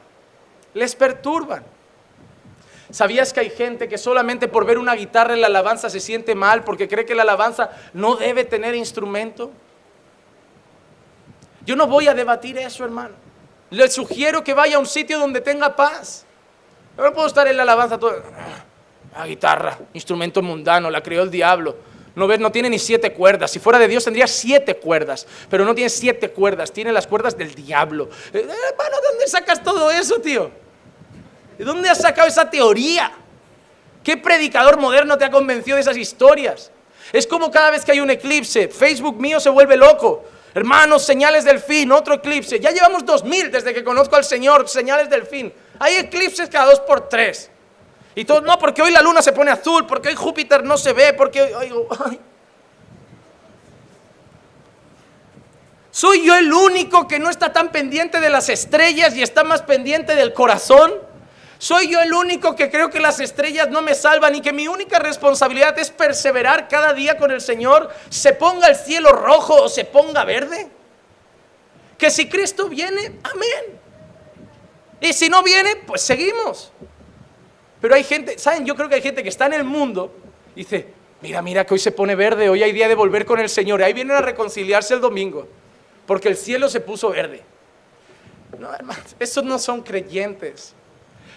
¿Sabías que hay gente que solamente por ver una guitarra en la alabanza se siente mal porque cree que la alabanza no debe tener instrumento? Yo no voy a debatir eso, hermano. Le sugiero que vaya a un sitio donde tenga paz. Yo no puedo estar en la alabanza todo. La guitarra, instrumento mundano, la creó el diablo. No ves, no tiene ni 7 cuerdas. Si fuera de Dios tendría 7 cuerdas, pero no tiene 7 cuerdas, tiene las cuerdas del diablo. Hermano, ¿de dónde sacas todo eso, tío? ¿De dónde has sacado esa teoría? ¿Qué predicador moderno te ha convencido de esas historias? Es como cada vez que hay un eclipse, Facebook mío se vuelve loco. Hermanos, señales del fin, otro eclipse. Ya llevamos 2000 desde que conozco al Señor, señales del fin. Hay eclipses cada 2 por 3. Y todos, no, porque hoy la luna se pone azul, porque hoy Júpiter no se ve, porque hoy... Ay. ¿Soy yo el único que no está tan pendiente de las estrellas y está más pendiente del corazón? ¿Soy yo el único que creo que las estrellas no me salvan y que mi única responsabilidad es perseverar cada día con el Señor, se ponga el cielo rojo o se ponga verde? Que si Cristo viene, amén. Y si no viene, pues seguimos. Pero hay gente, ¿saben? Yo creo que hay gente que está en el mundo y dice, mira que hoy se pone verde, hoy hay día de volver con el Señor. Y ahí vienen a reconciliarse el domingo, porque el cielo se puso verde. No, hermanos, esos no son creyentes.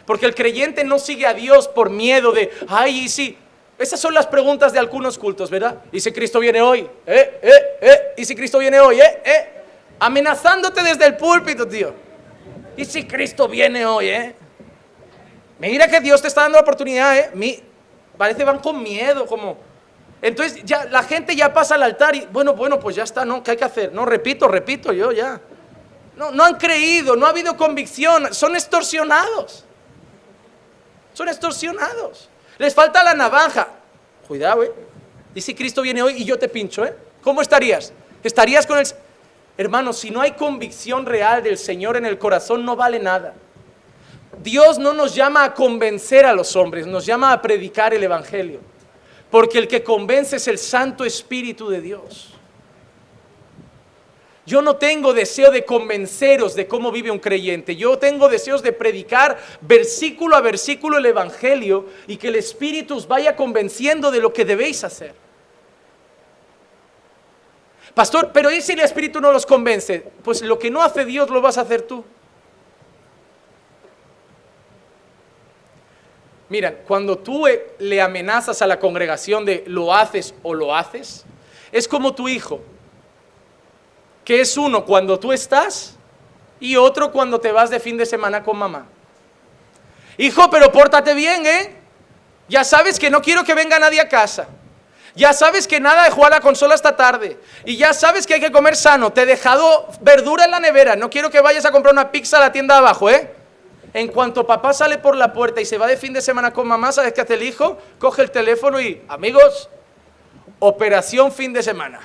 Porque el creyente no sigue a Dios por miedo de, ay, y si. Esas son las preguntas de algunos cultos, ¿verdad? ¿Y si Cristo viene hoy? ¿Y si Cristo viene hoy? Amenazándote desde el púlpito, tío. ¿Y si Cristo viene hoy? Mira que Dios te está dando la oportunidad, Parece van con miedo, como. Entonces ya la gente ya pasa al altar y, bueno, pues ya está, ¿no? ¿Qué hay que hacer? No, repito yo ya. No han creído, no ha habido convicción, son extorsionados. Son extorsionados. Les falta la navaja. Cuidado, ¿Y si Cristo viene hoy y yo te pincho, ¿Cómo estarías? Estarías con el... Hermanos, si no hay convicción real del Señor en el corazón, no vale nada. Dios no nos llama a convencer a los hombres, nos llama a predicar el Evangelio. Porque el que convence es el Santo Espíritu de Dios. Yo no tengo deseo de convenceros de cómo vive un creyente. Yo tengo deseos de predicar versículo a versículo el Evangelio y que el Espíritu os vaya convenciendo de lo que debéis hacer. Pastor, pero ¿y si el Espíritu no los convence? Pues lo que no hace Dios lo vas a hacer tú. Mira, cuando tú le amenazas a la congregación de lo haces o lo haces, es como tu hijo, que es uno cuando tú estás y otro cuando te vas de fin de semana con mamá. Hijo, pero pórtate bien, Ya sabes que no quiero que venga nadie a casa. Ya sabes que nada de jugar a la consola esta tarde. Y ya sabes que hay que comer sano. Te he dejado verdura en la nevera. No quiero que vayas a comprar una pizza a la tienda de abajo, En cuanto papá sale por la puerta y se va de fin de semana con mamá, ¿sabes qué hace el hijo? Coge el teléfono y, amigos, operación fin de semana.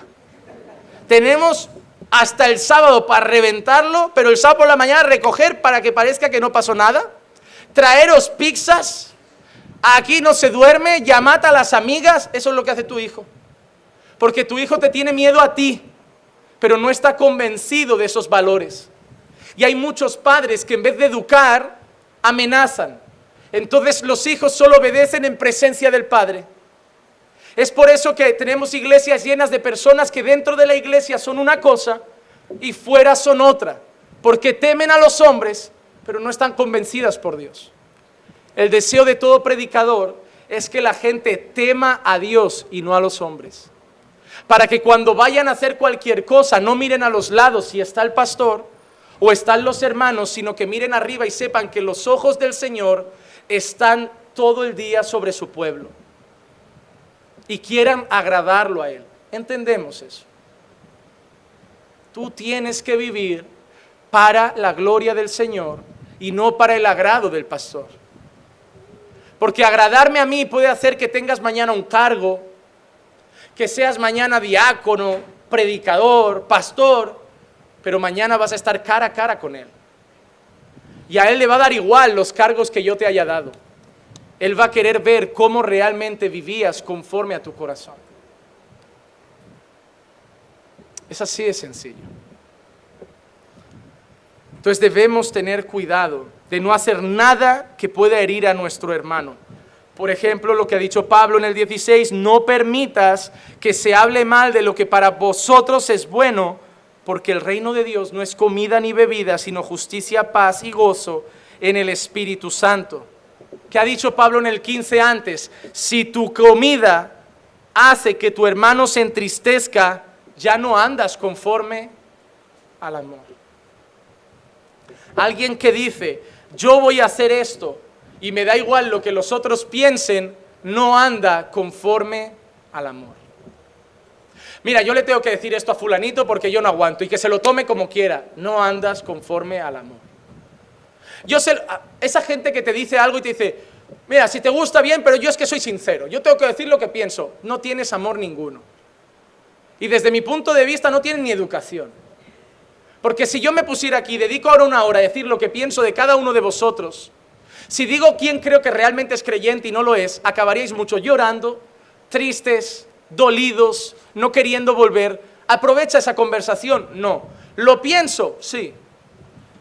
Tenemos hasta el sábado para reventarlo, pero el sábado por la mañana recoger para que parezca que no pasó nada. Traeros pizzas, aquí no se duerme, llamad a las amigas. Eso es lo que hace tu hijo. Porque tu hijo te tiene miedo a ti, pero no está convencido de esos valores. Y hay muchos padres que en vez de educar, amenazan. Entonces los hijos solo obedecen en presencia del padre. Es por eso que tenemos iglesias llenas de personas que dentro de la iglesia son una cosa y fuera son otra. Porque temen a los hombres, pero no están convencidas por Dios. El deseo de todo predicador es que la gente tema a Dios y no a los hombres. Para que cuando vayan a hacer cualquier cosa no miren a los lados si está el pastor o están los hermanos, sino que miren arriba y sepan que los ojos del Señor están todo el día sobre su pueblo y quieran agradarlo a Él. Entendemos eso. Tú tienes que vivir para la gloria del Señor y no para el agrado del pastor. Porque agradarme a mí puede hacer que tengas mañana un cargo, que seas mañana diácono, predicador, pastor, pero mañana vas a estar cara a cara con Él. Y a Él le va a dar igual los cargos que yo te haya dado. Él va a querer ver cómo realmente vivías conforme a tu corazón. Es así de sencillo. Entonces debemos tener cuidado de no hacer nada que pueda herir a nuestro hermano. Por ejemplo, lo que ha dicho Pablo en el 16, no permitas que se hable mal de lo que para vosotros es bueno, porque el reino de Dios no es comida ni bebida, sino justicia, paz y gozo en el Espíritu Santo. ¿Qué ha dicho Pablo en el 15 antes? Si tu comida hace que tu hermano se entristezca, ya no andas conforme al amor. Alguien que dice, yo voy a hacer esto y me da igual lo que los otros piensen, no anda conforme al amor. Mira, yo le tengo que decir esto a fulanito porque yo no aguanto y que se lo tome como quiera. No andas conforme al amor. Yo sé, esa gente que te dice algo y te dice, mira, si te gusta bien, pero yo es que soy sincero, yo tengo que decir lo que pienso. No tienes amor ninguno. Y desde mi punto de vista no tienes ni educación. Porque si yo me pusiera aquí y dedico ahora una hora a decir lo que pienso de cada uno de vosotros, si digo quién creo que realmente es creyente y no lo es, acabaríais mucho llorando, tristes, dolidos, no queriendo volver. ¿Aprovecha esa conversación? No. ¿Lo pienso? Sí.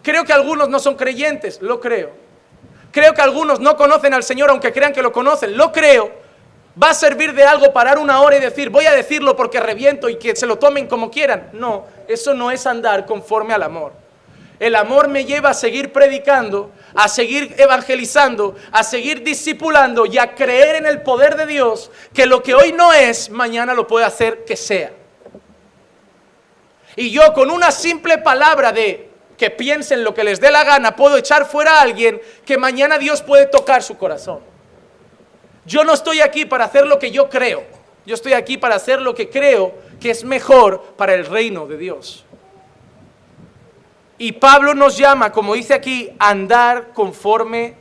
¿Creo que algunos no son creyentes? Lo creo. ¿Creo que algunos no conocen al Señor aunque crean que lo conocen? Lo creo. ¿Va a servir de algo parar una hora y decir, voy a decirlo porque reviento y que se lo tomen como quieran? No, eso no es andar conforme al amor. El amor me lleva a seguir predicando, a seguir evangelizando, a seguir discipulando y a creer en el poder de Dios, que lo que hoy no es, mañana lo puede hacer que sea. Y yo con una simple palabra de que piensen lo que les dé la gana, puedo echar fuera a alguien que mañana Dios puede tocar su corazón. Yo no estoy aquí para hacer lo que yo creo, yo estoy aquí para hacer lo que creo que es mejor para el reino de Dios. Y Pablo nos llama, como dice aquí, a andar conforme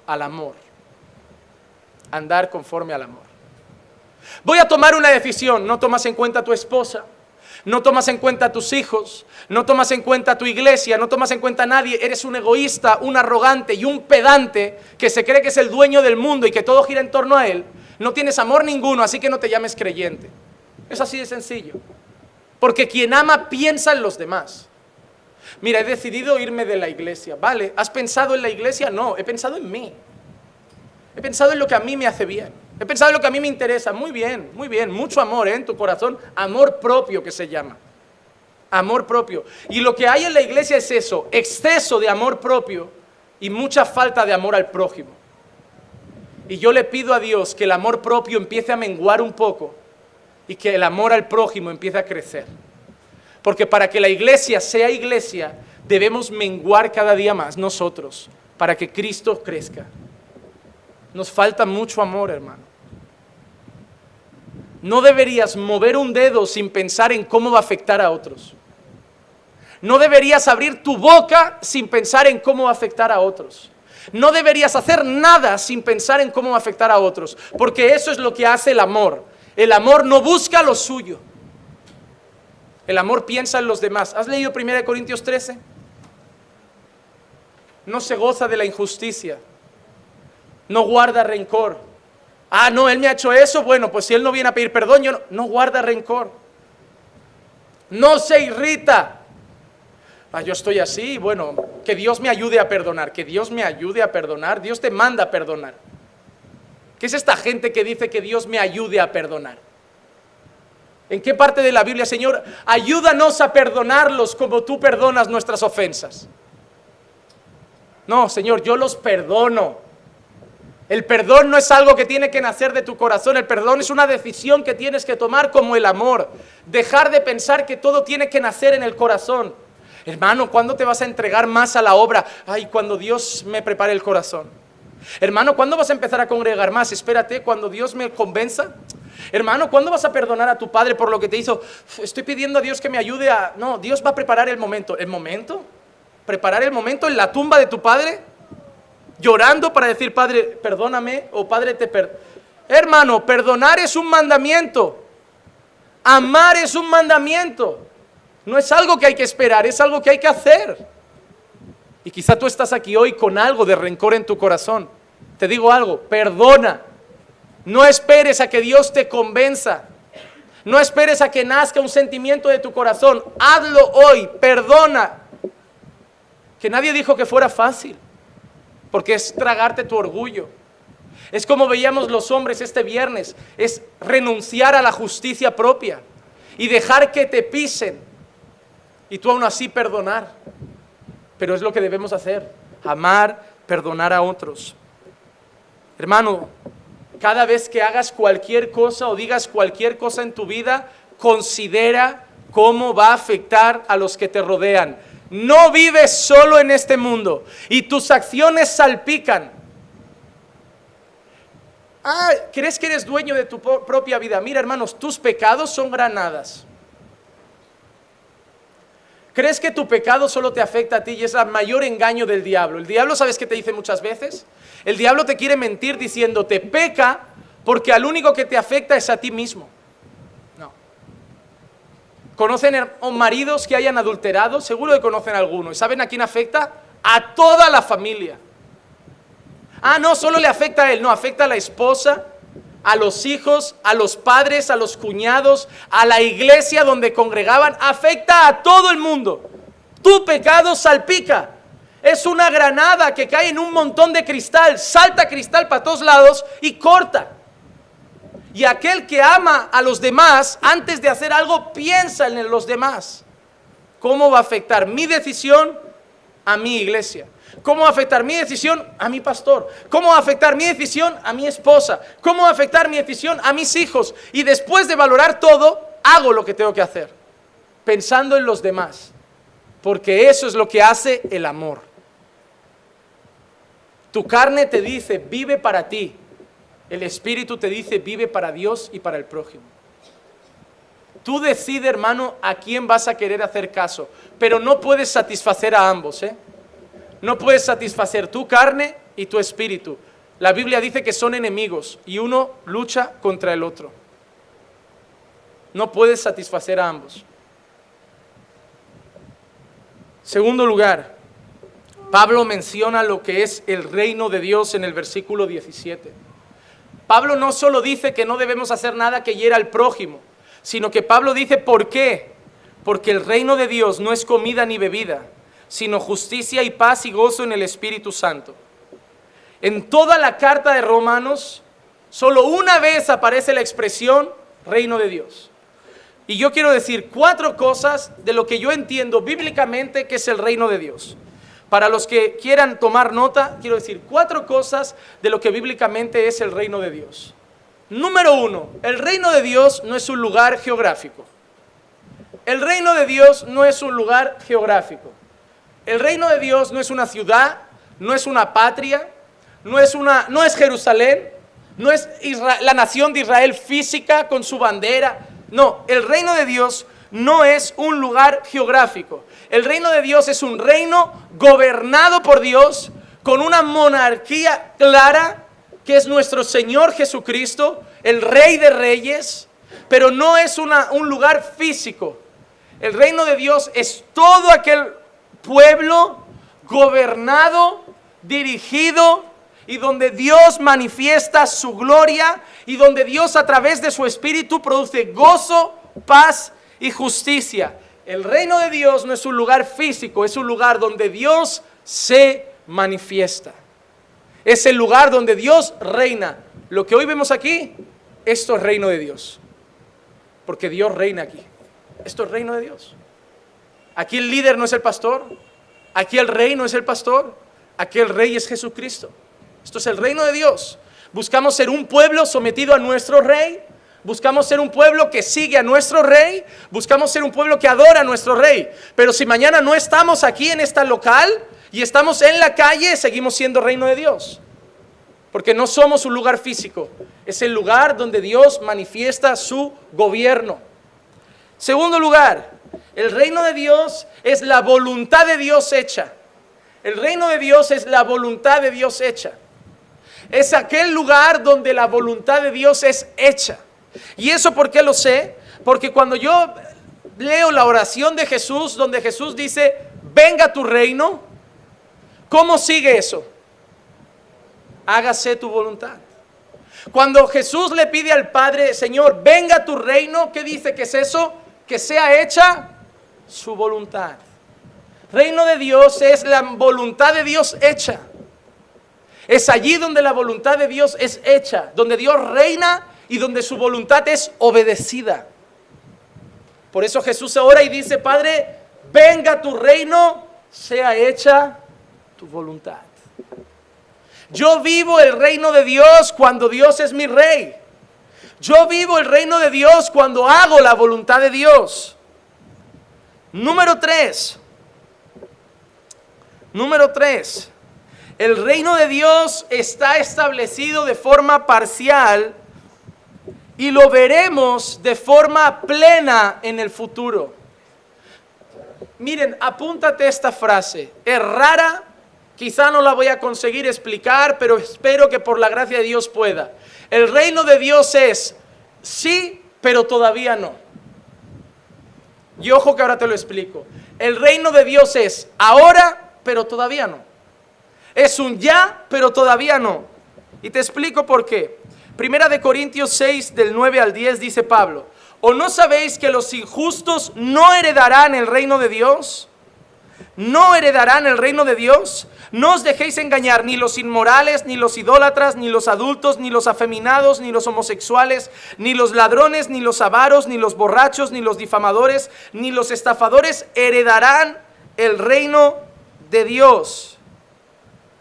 al amor. Andar conforme al amor. Voy a tomar una decisión, no tomas en cuenta a tu esposa, no tomas en cuenta a tus hijos, no tomas en cuenta a tu iglesia, no tomas en cuenta a nadie, eres un egoísta, un arrogante y un pedante que se cree que es el dueño del mundo y que todo gira en torno a él, no tienes amor ninguno, así que no te llames creyente. Es así de sencillo. Porque quien ama piensa en los demás. Mira, he decidido irme de la iglesia. Vale, ¿has pensado en la iglesia? No, he pensado en mí. He pensado en lo que a mí me hace bien. He pensado en lo que a mí me interesa. Muy bien, mucho amor en tu corazón. Amor propio que se llama. Amor propio. Y lo que hay en la iglesia es eso, exceso de amor propio y mucha falta de amor al prójimo. Y yo le pido a Dios que el amor propio empiece a menguar un poco y que el amor al prójimo empiece a crecer. Porque para que la iglesia sea iglesia, debemos menguar cada día más nosotros, para que Cristo crezca. Nos falta mucho amor, hermano. No deberías mover un dedo sin pensar en cómo va a afectar a otros. No deberías abrir tu boca sin pensar en cómo va a afectar a otros. No deberías hacer nada sin pensar en cómo va a afectar a otros, porque eso es lo que hace el amor. El amor no busca lo suyo. El amor piensa en los demás. ¿Has leído 1 Corintios 13? No se goza de la injusticia. No guarda rencor. Ah, no, él me ha hecho eso. Bueno, pues si él no viene a pedir perdón, yo no guarda rencor. No se irrita. Ah, yo estoy así, bueno, que Dios me ayude a perdonar. Que Dios me ayude a perdonar. Dios te manda a perdonar. ¿Qué es esta gente que dice que Dios me ayude a perdonar? ¿En qué parte de la Biblia, Señor, ayúdanos a perdonarlos como tú perdonas nuestras ofensas? No, Señor, yo los perdono. El perdón no es algo que tiene que nacer de tu corazón, el perdón es una decisión que tienes que tomar como el amor. Dejar de pensar que todo tiene que nacer en el corazón. Hermano, ¿cuándo te vas a entregar más a la obra? Ay, cuando Dios me prepare el corazón. Hermano, ¿cuándo vas a empezar a congregar más? Espérate, cuando Dios me convenza. Hermano, ¿cuándo vas a perdonar a tu padre por lo que te hizo? Estoy pidiendo a Dios que me ayude a... No, Dios va a preparar el momento. ¿El momento? ¿Preparar el momento en la tumba de tu padre? Llorando para decir, Padre, perdóname, o Padre, Hermano, perdonar es un mandamiento. Amar es un mandamiento. No es algo que hay que esperar, es algo que hay que hacer. Y quizá tú estás aquí hoy con algo de rencor en tu corazón. Te digo algo, perdona. No esperes a que Dios te convenza. No esperes a que nazca un sentimiento de tu corazón. Hazlo hoy, perdona. Que nadie dijo que fuera fácil, porque es tragarte tu orgullo. Es como veíamos los hombres este viernes, es renunciar a la justicia propia y dejar que te pisen y tú aún así perdonar. Pero es lo que debemos hacer, amar, perdonar a otros. Hermano, cada vez que hagas cualquier cosa o digas cualquier cosa en tu vida, considera cómo va a afectar a los que te rodean. No vives solo en este mundo y tus acciones salpican. ¿Crees que eres dueño de tu propia vida? Mira, hermanos, tus pecados son granadas. ¿Crees que tu pecado solo te afecta a ti y es el mayor engaño del diablo? El diablo, ¿sabes qué te dice muchas veces? El diablo te quiere mentir diciéndote, peca porque al único que te afecta es a ti mismo. No. ¿Conocen maridos que hayan adulterado? Seguro que conocen alguno. ¿Y saben a quién afecta? A toda la familia. No solo le afecta a él, no, afecta a la esposa, a los hijos, a los padres, a los cuñados, a la iglesia donde congregaban, afecta a todo el mundo. Tu pecado salpica. Es una granada que cae en un montón de cristal, salta cristal para todos lados y corta. Y aquel que ama a los demás, antes de hacer algo, piensa en los demás. ¿Cómo va a afectar mi decisión a mi iglesia? ¿Cómo va a afectar mi decisión a mi pastor? ¿Cómo va a afectar mi decisión a mi esposa? ¿Cómo va a afectar mi decisión a mis hijos? Y después de valorar todo, hago lo que tengo que hacer, pensando en los demás, porque eso es lo que hace el amor. Tu carne te dice, vive para ti. El espíritu te dice, vive para Dios y para el prójimo. Tú decides, hermano, a quién vas a querer hacer caso, pero no puedes satisfacer a ambos, No puedes satisfacer tu carne y tu espíritu. La Biblia dice que son enemigos y uno lucha contra el otro. No puedes satisfacer a ambos. Segundo lugar, Pablo menciona lo que es el reino de Dios en el versículo 17. Pablo no solo dice que no debemos hacer nada que hiera al prójimo, sino que Pablo dice ¿por qué? Porque el reino de Dios no es comida ni bebida, sino justicia y paz y gozo en el Espíritu Santo. En toda la carta de Romanos, solo una vez aparece la expresión reino de Dios. Y yo quiero decir 4 cosas de lo que yo entiendo bíblicamente que es el reino de Dios. Para los que quieran tomar nota, quiero decir 4 cosas de lo que bíblicamente es el reino de Dios. Número 1, el reino de Dios no es un lugar geográfico. El reino de Dios no es un lugar geográfico. El reino de Dios no es una ciudad, no es una patria, no es Jerusalén, no es la nación de Israel física con su bandera. No, el reino de Dios no es un lugar geográfico. El reino de Dios es un reino gobernado por Dios con una monarquía clara que es nuestro Señor Jesucristo, el Rey de Reyes, pero no es un lugar físico. El reino de Dios es todo aquel pueblo gobernado, dirigido y donde Dios manifiesta su gloria y donde Dios a través de su Espíritu produce gozo, paz y justicia. El reino de Dios no es un lugar físico, es un lugar donde Dios se manifiesta. Es el lugar donde Dios reina. Lo que hoy vemos aquí, esto es reino de Dios, porque Dios reina aquí. Esto es reino de Dios. Aquí el líder no es el pastor, aquí el rey no es el pastor, aquí el rey es Jesucristo. Esto es el reino de Dios. Buscamos ser un pueblo sometido a nuestro rey, buscamos ser un pueblo que sigue a nuestro rey, buscamos ser un pueblo que adora a nuestro rey. Pero si mañana no estamos aquí en esta local y estamos en la calle, seguimos siendo reino de Dios. Porque no somos un lugar físico, es el lugar donde Dios manifiesta su gobierno. Segundo lugar, el reino de Dios es la voluntad de Dios hecha. El reino de Dios es la voluntad de Dios hecha. Es aquel lugar donde la voluntad de Dios es hecha. ¿Y eso por qué lo sé? Porque cuando yo leo la oración de Jesús, donde Jesús dice, venga tu reino, ¿cómo sigue eso? Hágase tu voluntad. Cuando Jesús le pide al Padre, Señor, venga tu reino, ¿qué dice que es eso? Que sea hecha su voluntad. Reino de Dios es la voluntad de Dios hecha. Es allí donde la voluntad de Dios es hecha, donde Dios reina y donde su voluntad es obedecida. Por eso Jesús ora y dice, Padre, venga tu reino, sea hecha tu voluntad. Yo vivo el reino de Dios cuando Dios es mi rey. Yo vivo el reino de Dios cuando hago la voluntad de Dios. Número 3. El reino de Dios está establecido de forma parcial y lo veremos de forma plena en el futuro. Miren, apúntate esta frase. Es rara, quizá no la voy a conseguir explicar, pero espero que por la gracia de Dios pueda. El reino de Dios es sí, pero todavía no. Y ojo que ahora te lo explico. El reino de Dios es ahora, pero todavía no. Es un ya, pero todavía no. Y te explico por qué. Primera de Corintios 6, del 9 al 10, dice Pablo: ¿o no sabéis que los injustos no heredarán el reino de Dios? ¿No heredarán el reino de Dios? No os dejéis engañar, ni los inmorales, ni los idólatras, ni los adultos, ni los afeminados, ni los homosexuales, ni los ladrones, ni los avaros, ni los borrachos, ni los difamadores, ni los estafadores heredarán el reino de Dios.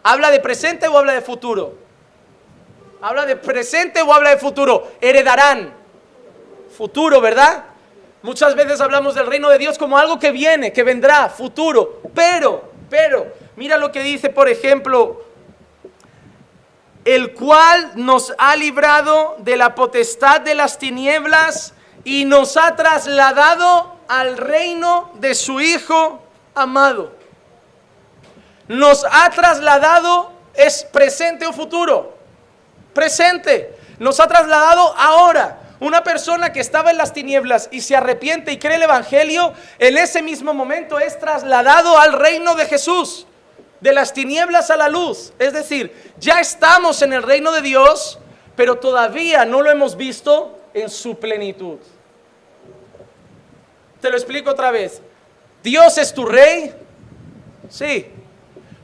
¿Habla de presente o habla de futuro? ¿Habla de presente o habla de futuro? Heredarán. Futuro, ¿verdad? Muchas veces hablamos del reino de Dios como algo que viene, que vendrá, futuro. Pero, mira lo que dice, por ejemplo, el cual nos ha librado de la potestad de las tinieblas y nos ha trasladado al reino de su Hijo amado. Nos ha trasladado, ¿es presente o futuro? Presente. Nos ha trasladado ahora. Una persona que estaba en las tinieblas y se arrepiente y cree el evangelio, en ese mismo momento es trasladado al reino de Jesús, de las tinieblas a la luz. Es decir, ya estamos en el reino de Dios, pero todavía no lo hemos visto en su plenitud. Te lo explico otra vez. ¿Dios es tu rey? Sí.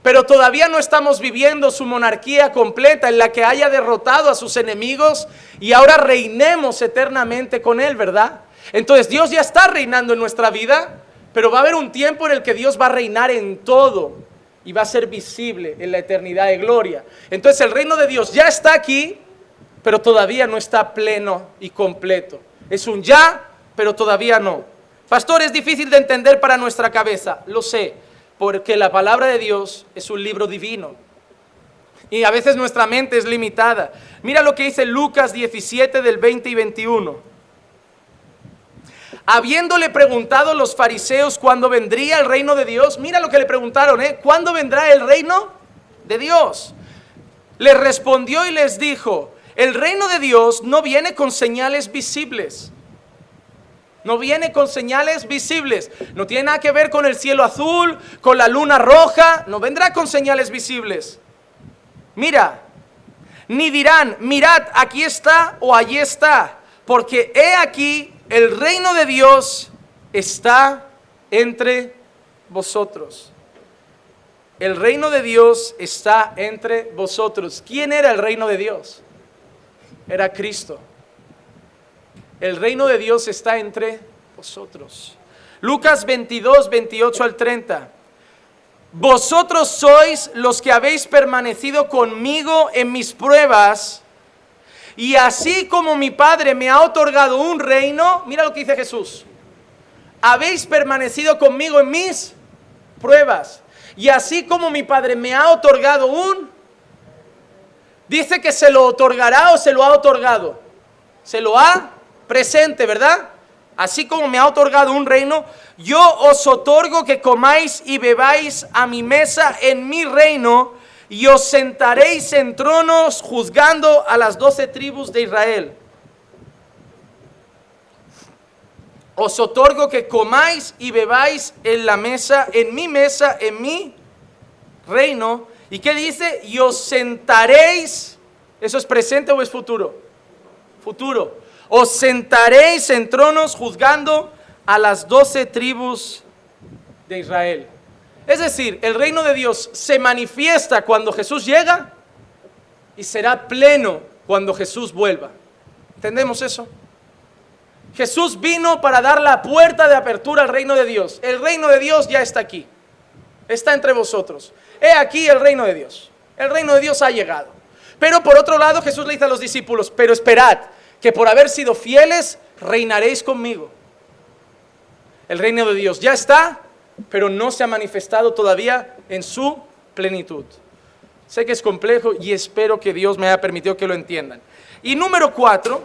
Pero todavía no estamos viviendo su monarquía completa en la que haya derrotado a sus enemigos y ahora reinemos eternamente con Él, ¿verdad? Entonces Dios ya está reinando en nuestra vida, pero va a haber un tiempo en el que Dios va a reinar en todo y va a ser visible en la eternidad de gloria. Entonces el reino de Dios ya está aquí, pero todavía no está pleno y completo. Es un ya, pero todavía no. Pastor, es difícil de entender para nuestra cabeza, lo sé. Porque la palabra de Dios es un libro divino. Y a veces nuestra mente es limitada. Mira lo que dice Lucas 17 del 20 y 21. Habiéndole preguntado los fariseos cuándo vendría el reino de Dios. Mira lo que le preguntaron, ¿cuándo vendrá el reino de Dios? Les respondió y les dijo: el reino de Dios no viene con señales visibles. No viene con señales visibles. No tiene nada que ver con el cielo azul, con la luna roja. No vendrá con señales visibles. Mira, ni dirán: mirad, aquí está o allí está. Porque he aquí, el reino de Dios está entre vosotros. El reino de Dios está entre vosotros. ¿Quién era el reino de Dios? Era Cristo. El reino de Dios está entre vosotros. Lucas 22, 28 al 30. Vosotros sois los que habéis permanecido conmigo en mis pruebas, y así como mi Padre me ha otorgado un reino, mira lo que dice Jesús: habéis permanecido conmigo en mis pruebas, y así como mi Padre me ha otorgado dice que se lo otorgará o se lo ha otorgado. Se lo ha presente, ¿verdad? Así como me ha otorgado un reino, yo os otorgo que comáis y bebáis a mi mesa en mi reino, y os sentaréis en tronos juzgando a las 12 tribus de Israel. Os otorgo que comáis y bebáis en la mesa, en mi reino. ¿Y qué dice? Y os sentaréis. ¿Eso es presente o es futuro? Futuro. Os sentaréis en tronos juzgando a las 12 tribus de Israel. Es decir, el reino de Dios se manifiesta cuando Jesús llega y será pleno cuando Jesús vuelva. ¿Entendemos eso? Jesús vino para dar la puerta de apertura al reino de Dios. El reino de Dios ya está aquí. Está entre vosotros. He aquí el reino de Dios. El reino de Dios ha llegado. Pero por otro lado, Jesús le dice a los discípulos, pero esperad, que por haber sido fieles, reinaréis conmigo. El reino de Dios ya está, pero no se ha manifestado todavía en su plenitud. Sé que es complejo y espero que Dios me haya permitido que lo entiendan. Y número 4,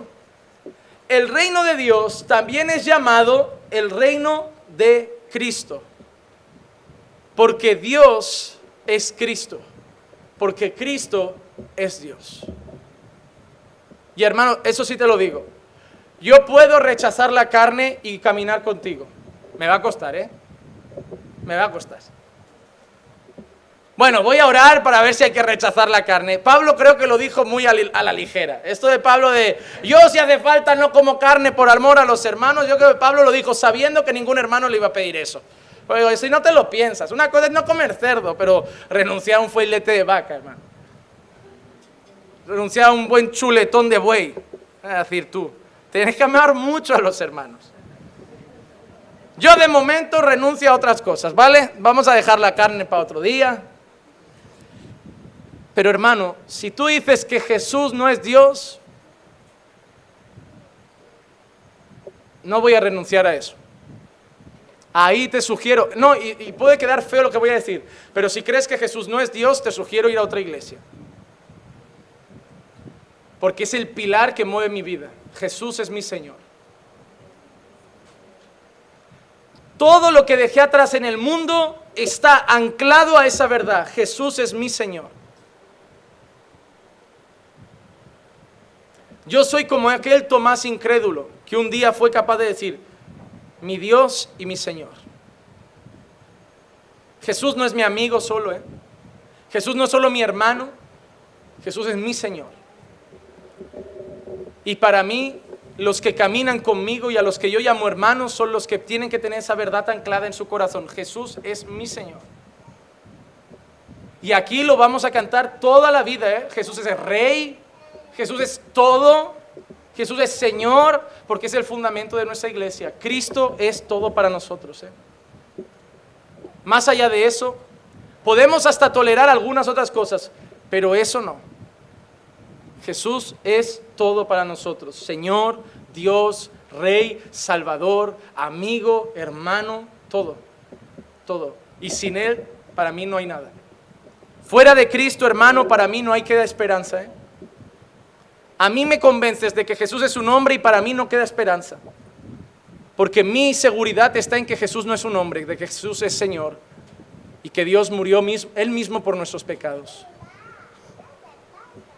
el reino de Dios también es llamado el reino de Cristo. Porque Dios es Cristo. Porque Cristo es Dios. Y hermano, eso sí te lo digo. Yo puedo rechazar la carne y caminar contigo. Me va a costar, ¿eh? Me va a costar. Bueno, voy a orar para ver si hay que rechazar la carne. Pablo creo que lo dijo muy a la ligera. Esto de Pablo de, yo si hace falta no como carne por amor a los hermanos, yo creo que Pablo lo dijo sabiendo que ningún hermano le iba a pedir eso. Pero si no te lo piensas, una cosa es no comer cerdo, pero renunciar a un filete de vaca, hermano. Renunciar a un buen chuletón de buey. Es decir, tú, tienes que amar mucho a los hermanos. Yo de momento renuncio a otras cosas, ¿vale? Vamos a dejar la carne para otro día. Pero hermano, si tú dices que Jesús no es Dios, no voy a renunciar a eso. Ahí te sugiero, no, y puede quedar feo lo que voy a decir, pero si crees que Jesús no es Dios, te sugiero ir a otra iglesia. Porque es el pilar que mueve mi vida. Jesús es mi Señor. Todo lo que dejé atrás en el mundo está anclado a esa verdad. Jesús es mi Señor. Yo soy como aquel Tomás incrédulo que un día fue capaz de decir, mi Dios y mi Señor. Jesús no es mi amigo solo, ¿eh? Jesús no es solo mi hermano, Jesús es mi Señor. Y para mí, los que caminan conmigo y a los que yo llamo hermanos son los que tienen que tener esa verdad anclada en su corazón. Jesús es mi Señor. Y aquí lo vamos a cantar toda la vida, ¿eh? Jesús es el Rey, Jesús es todo, Jesús es Señor, porque es el fundamento de nuestra iglesia. Cristo es todo para nosotros, ¿eh? Más allá de eso, podemos hasta tolerar algunas otras cosas, pero eso no. Jesús es todo para nosotros. Señor, Dios, Rey, Salvador, amigo, hermano, todo, todo. Y sin Él, para mí no hay nada. Fuera de Cristo, hermano, para mí no hay queda esperanza, ¿eh? A mí me convences de que Jesús es un hombre y para mí no queda esperanza. Porque mi seguridad está en que Jesús no es un hombre, de que Jesús es Señor y que Dios murió Él mismo por nuestros pecados.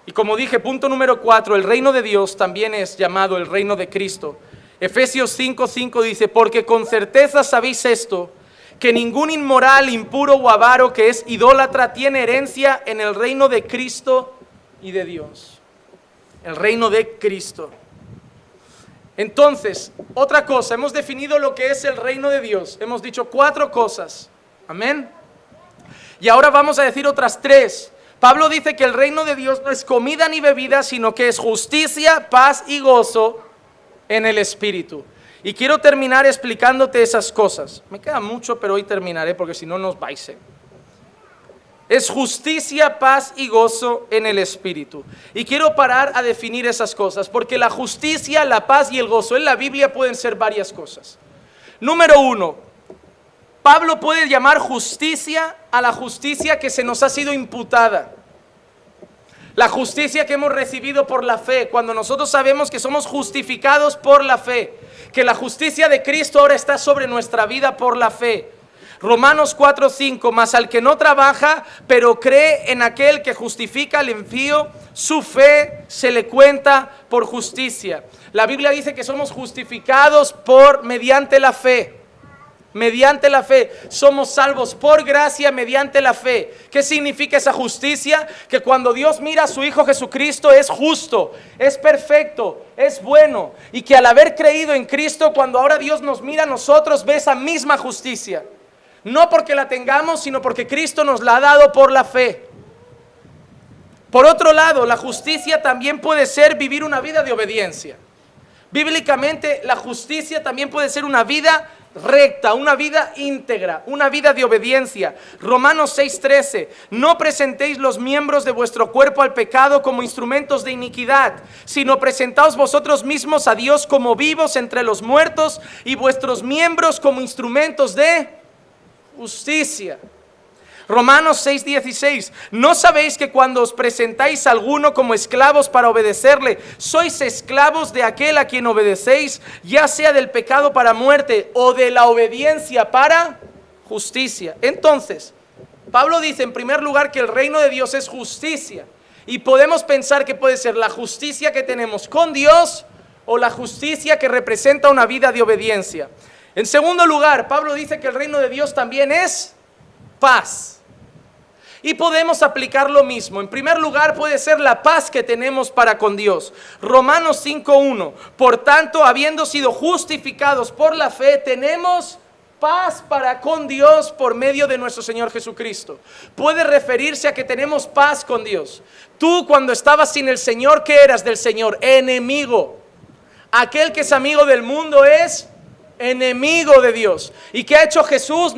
Y como dije, punto número 4, el reino de Dios también es llamado el reino de Cristo. Efesios 5:5 dice, porque con certeza sabéis esto, que ningún inmoral, impuro o avaro que es idólatra tiene herencia en el reino de Cristo y de Dios. El reino de Cristo. Entonces, otra cosa, hemos definido lo que es el reino de Dios. Hemos dicho 4 cosas. Amén. Y ahora vamos a decir otras 3. Pablo dice que el reino de Dios no es comida ni bebida, sino que es justicia, paz y gozo en el Espíritu. Y quiero terminar explicándote esas cosas. Me queda mucho, pero hoy terminaré porque si no nos vais. Es justicia, paz y gozo en el Espíritu. Y quiero parar a definir esas cosas, porque la justicia, la paz y el gozo en la Biblia pueden ser varias cosas. Número 1, Pablo puede llamar justicia a la justicia que se nos ha sido imputada. La justicia que hemos recibido por la fe, cuando nosotros sabemos que somos justificados por la fe, que la justicia de Cristo ahora está sobre nuestra vida por la fe. Romanos 4:5, mas al que no trabaja, pero cree en aquel que justifica al impío, su fe se le cuenta por justicia. La Biblia dice que somos justificados mediante la fe. Mediante la fe, somos salvos por gracia mediante la fe. ¿Qué significa esa justicia? Que cuando Dios mira a su Hijo Jesucristo es justo, es perfecto, es bueno. Y que al haber creído en Cristo, cuando ahora Dios nos mira a nosotros, ve esa misma justicia. No porque la tengamos, sino porque Cristo nos la ha dado por la fe. Por otro lado, la justicia también puede ser vivir una vida de obediencia. Bíblicamente, la justicia también puede ser una vida recta, una vida íntegra, una vida de obediencia. Romanos 6:13, no presentéis los miembros de vuestro cuerpo al pecado como instrumentos de iniquidad, sino presentaos vosotros mismos a Dios como vivos entre los muertos y vuestros miembros como instrumentos de justicia. Romanos 6:16, ¿no sabéis que cuando os presentáis a alguno como esclavos para obedecerle, sois esclavos de aquel a quien obedecéis, ya sea del pecado para muerte o de la obediencia para justicia? Entonces, Pablo dice en primer lugar que el reino de Dios es justicia, y podemos pensar que puede ser la justicia que tenemos con Dios o la justicia que representa una vida de obediencia. En segundo lugar, Pablo dice que el reino de Dios también es paz. Y podemos aplicar lo mismo. En primer lugar, puede ser la paz que tenemos para con Dios. Romanos 5:1, por tanto, habiendo sido justificados por la fe, tenemos paz para con Dios por medio de nuestro Señor Jesucristo. Puede referirse a que tenemos paz con Dios. Tú, cuando estabas sin el Señor, ¿qué eras del Señor? Enemigo. Aquel que es amigo del mundo es enemigo de Dios. ¿Y qué ha hecho Jesús?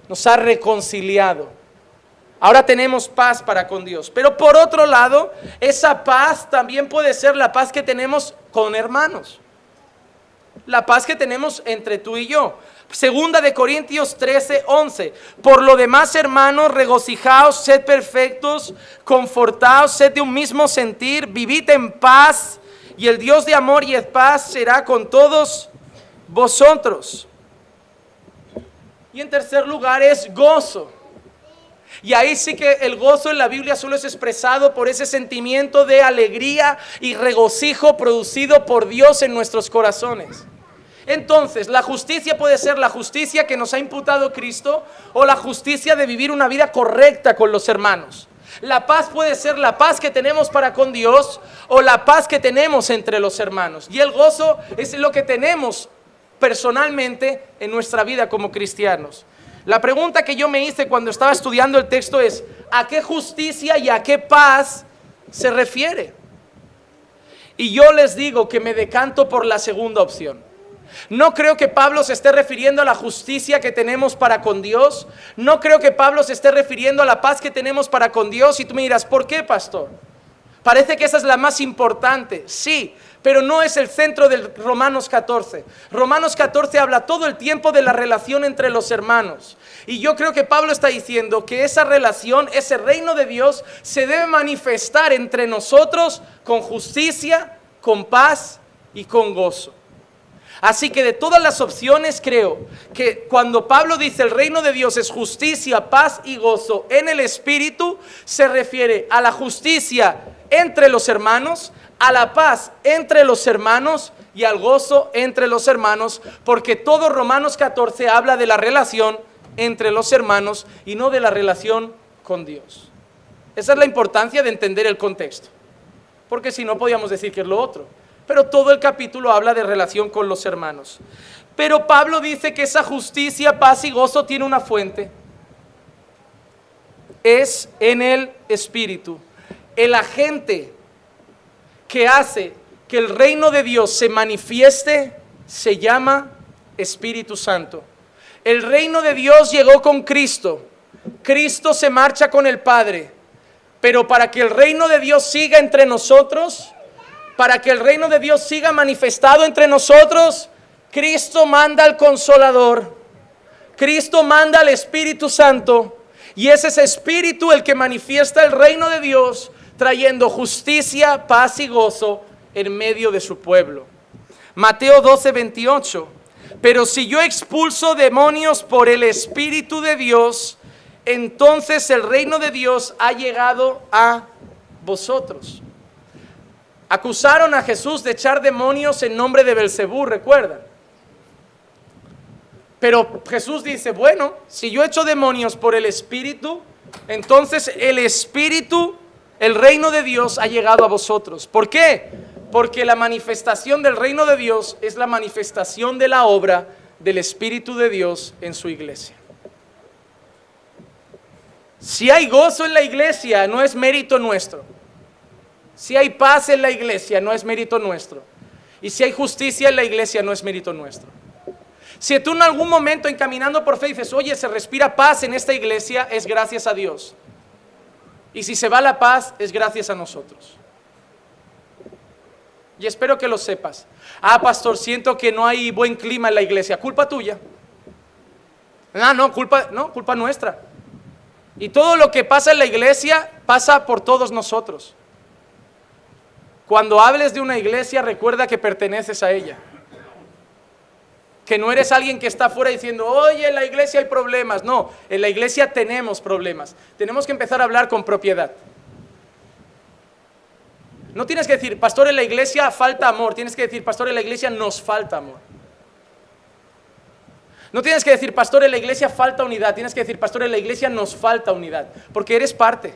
Nos ha reconciliado. Ahora tenemos paz para con Dios. Pero por otro lado, esa paz también puede ser la paz que tenemos con hermanos. La paz que tenemos entre tú y yo. Segunda de Corintios 13:11. Por lo demás, hermanos, regocijaos, sed perfectos, confortaos, sed de un mismo sentir, vivid en paz, y el Dios de amor y de paz será con todos vosotros. Y en tercer lugar es gozo. Y ahí sí que el gozo en la Biblia solo es expresado por ese sentimiento de alegría y regocijo producido por Dios en nuestros corazones. Entonces, la justicia puede ser la justicia que nos ha imputado Cristo o la justicia de vivir una vida correcta con los hermanos. La paz puede ser la paz que tenemos para con Dios o la paz que tenemos entre los hermanos. Y el gozo es lo que tenemos personalmente en nuestra vida como cristianos. La pregunta que yo me hice cuando estaba estudiando el texto es: ¿a qué justicia y a qué paz se refiere? Y yo les digo que me decanto por la segunda opción. No creo que Pablo se esté refiriendo a la justicia que tenemos para con Dios. No creo que Pablo se esté refiriendo a la paz que tenemos para con Dios. Y tú me dirás, ¿por qué, pastor? Parece que esa es la más importante. Sí, pero no es el centro del Romanos 14. Romanos 14 habla todo el tiempo de la relación entre los hermanos. Y yo creo que Pablo está diciendo que esa relación, ese reino de Dios, se debe manifestar entre nosotros con justicia, con paz y con gozo. Así que de todas las opciones creo que cuando Pablo dice el reino de Dios es justicia, paz y gozo en el Espíritu, se refiere a la justicia entre los hermanos, a la paz entre los hermanos y al gozo entre los hermanos, porque todo Romanos 14 habla de la relación entre los hermanos y no de la relación con Dios. Esa es la importancia de entender el contexto, porque si no podíamos decir que es lo otro. Pero todo el capítulo habla de relación con los hermanos. Pero Pablo dice que esa justicia, paz y gozo tiene una fuente. Es en el Espíritu. El agente que hace que el reino de Dios se manifieste se llama Espíritu Santo. El reino de Dios llegó con Cristo. Cristo se marcha con el Padre. Pero para que el reino de Dios siga entre nosotros, para que el reino de Dios siga manifestado entre nosotros, Cristo manda al Consolador. Cristo manda al Espíritu Santo. Y es ese Espíritu el que manifiesta el reino de Dios, trayendo justicia, paz y gozo en medio de su pueblo. Mateo 12:28. Pero si yo expulso demonios por el Espíritu de Dios, entonces el reino de Dios ha llegado a vosotros. Acusaron a Jesús de echar demonios en nombre de Belcebú, ¿recuerdan? Pero Jesús dice, bueno, si yo echo demonios por el Espíritu, entonces el Espíritu, el reino de Dios ha llegado a vosotros. ¿Por qué? Porque la manifestación del reino de Dios es la manifestación de la obra del Espíritu de Dios en su iglesia. Si hay gozo en la iglesia, no es mérito nuestro. Si hay paz en la iglesia, no es mérito nuestro. Y si hay justicia en la iglesia, no es mérito nuestro. Si tú en algún momento encaminando por fe dices, oye, se respira paz en esta iglesia, es gracias a Dios. Y si se va la paz, es gracias a nosotros. Y espero que lo sepas. Ah, pastor, siento que no hay buen clima en la iglesia. Culpa tuya. No, culpa nuestra. Y todo lo que pasa en la iglesia pasa por todos nosotros. Cuando hables de una iglesia, recuerda que perteneces a ella. Que no eres alguien que está afuera diciendo, oye, en la iglesia hay problemas. No, en la iglesia tenemos problemas. Tenemos que empezar a hablar con propiedad. No tienes que decir, pastor, en la iglesia falta amor. Tienes que decir, pastor, en la iglesia nos falta amor. No tienes que decir, pastor, en la iglesia falta unidad. Tienes que decir, pastor, en la iglesia nos falta unidad. Porque eres parte.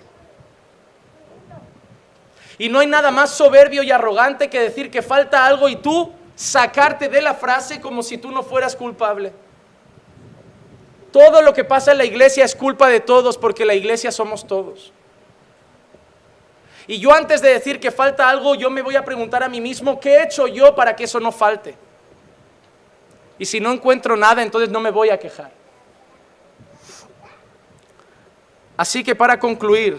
Y no hay nada más soberbio y arrogante que decir que falta algo y tú sacarte de la frase como si tú no fueras culpable. Todo lo que pasa en la iglesia es culpa de todos porque la iglesia somos todos. Y yo antes de decir que falta algo, yo me voy a preguntar a mí mismo, ¿qué he hecho yo para que eso no falte? Y si no encuentro nada, entonces no me voy a quejar. Así que para concluir,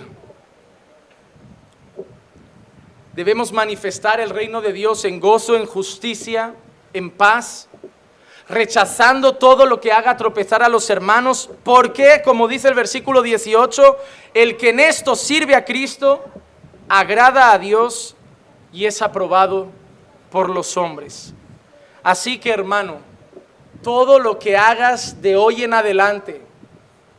debemos manifestar el reino de Dios en gozo, en justicia, en paz, rechazando todo lo que haga tropezar a los hermanos, porque, como dice el versículo 18, el que en esto sirve a Cristo, agrada a Dios y es aprobado por los hombres. Así que, hermano, todo lo que hagas de hoy en adelante,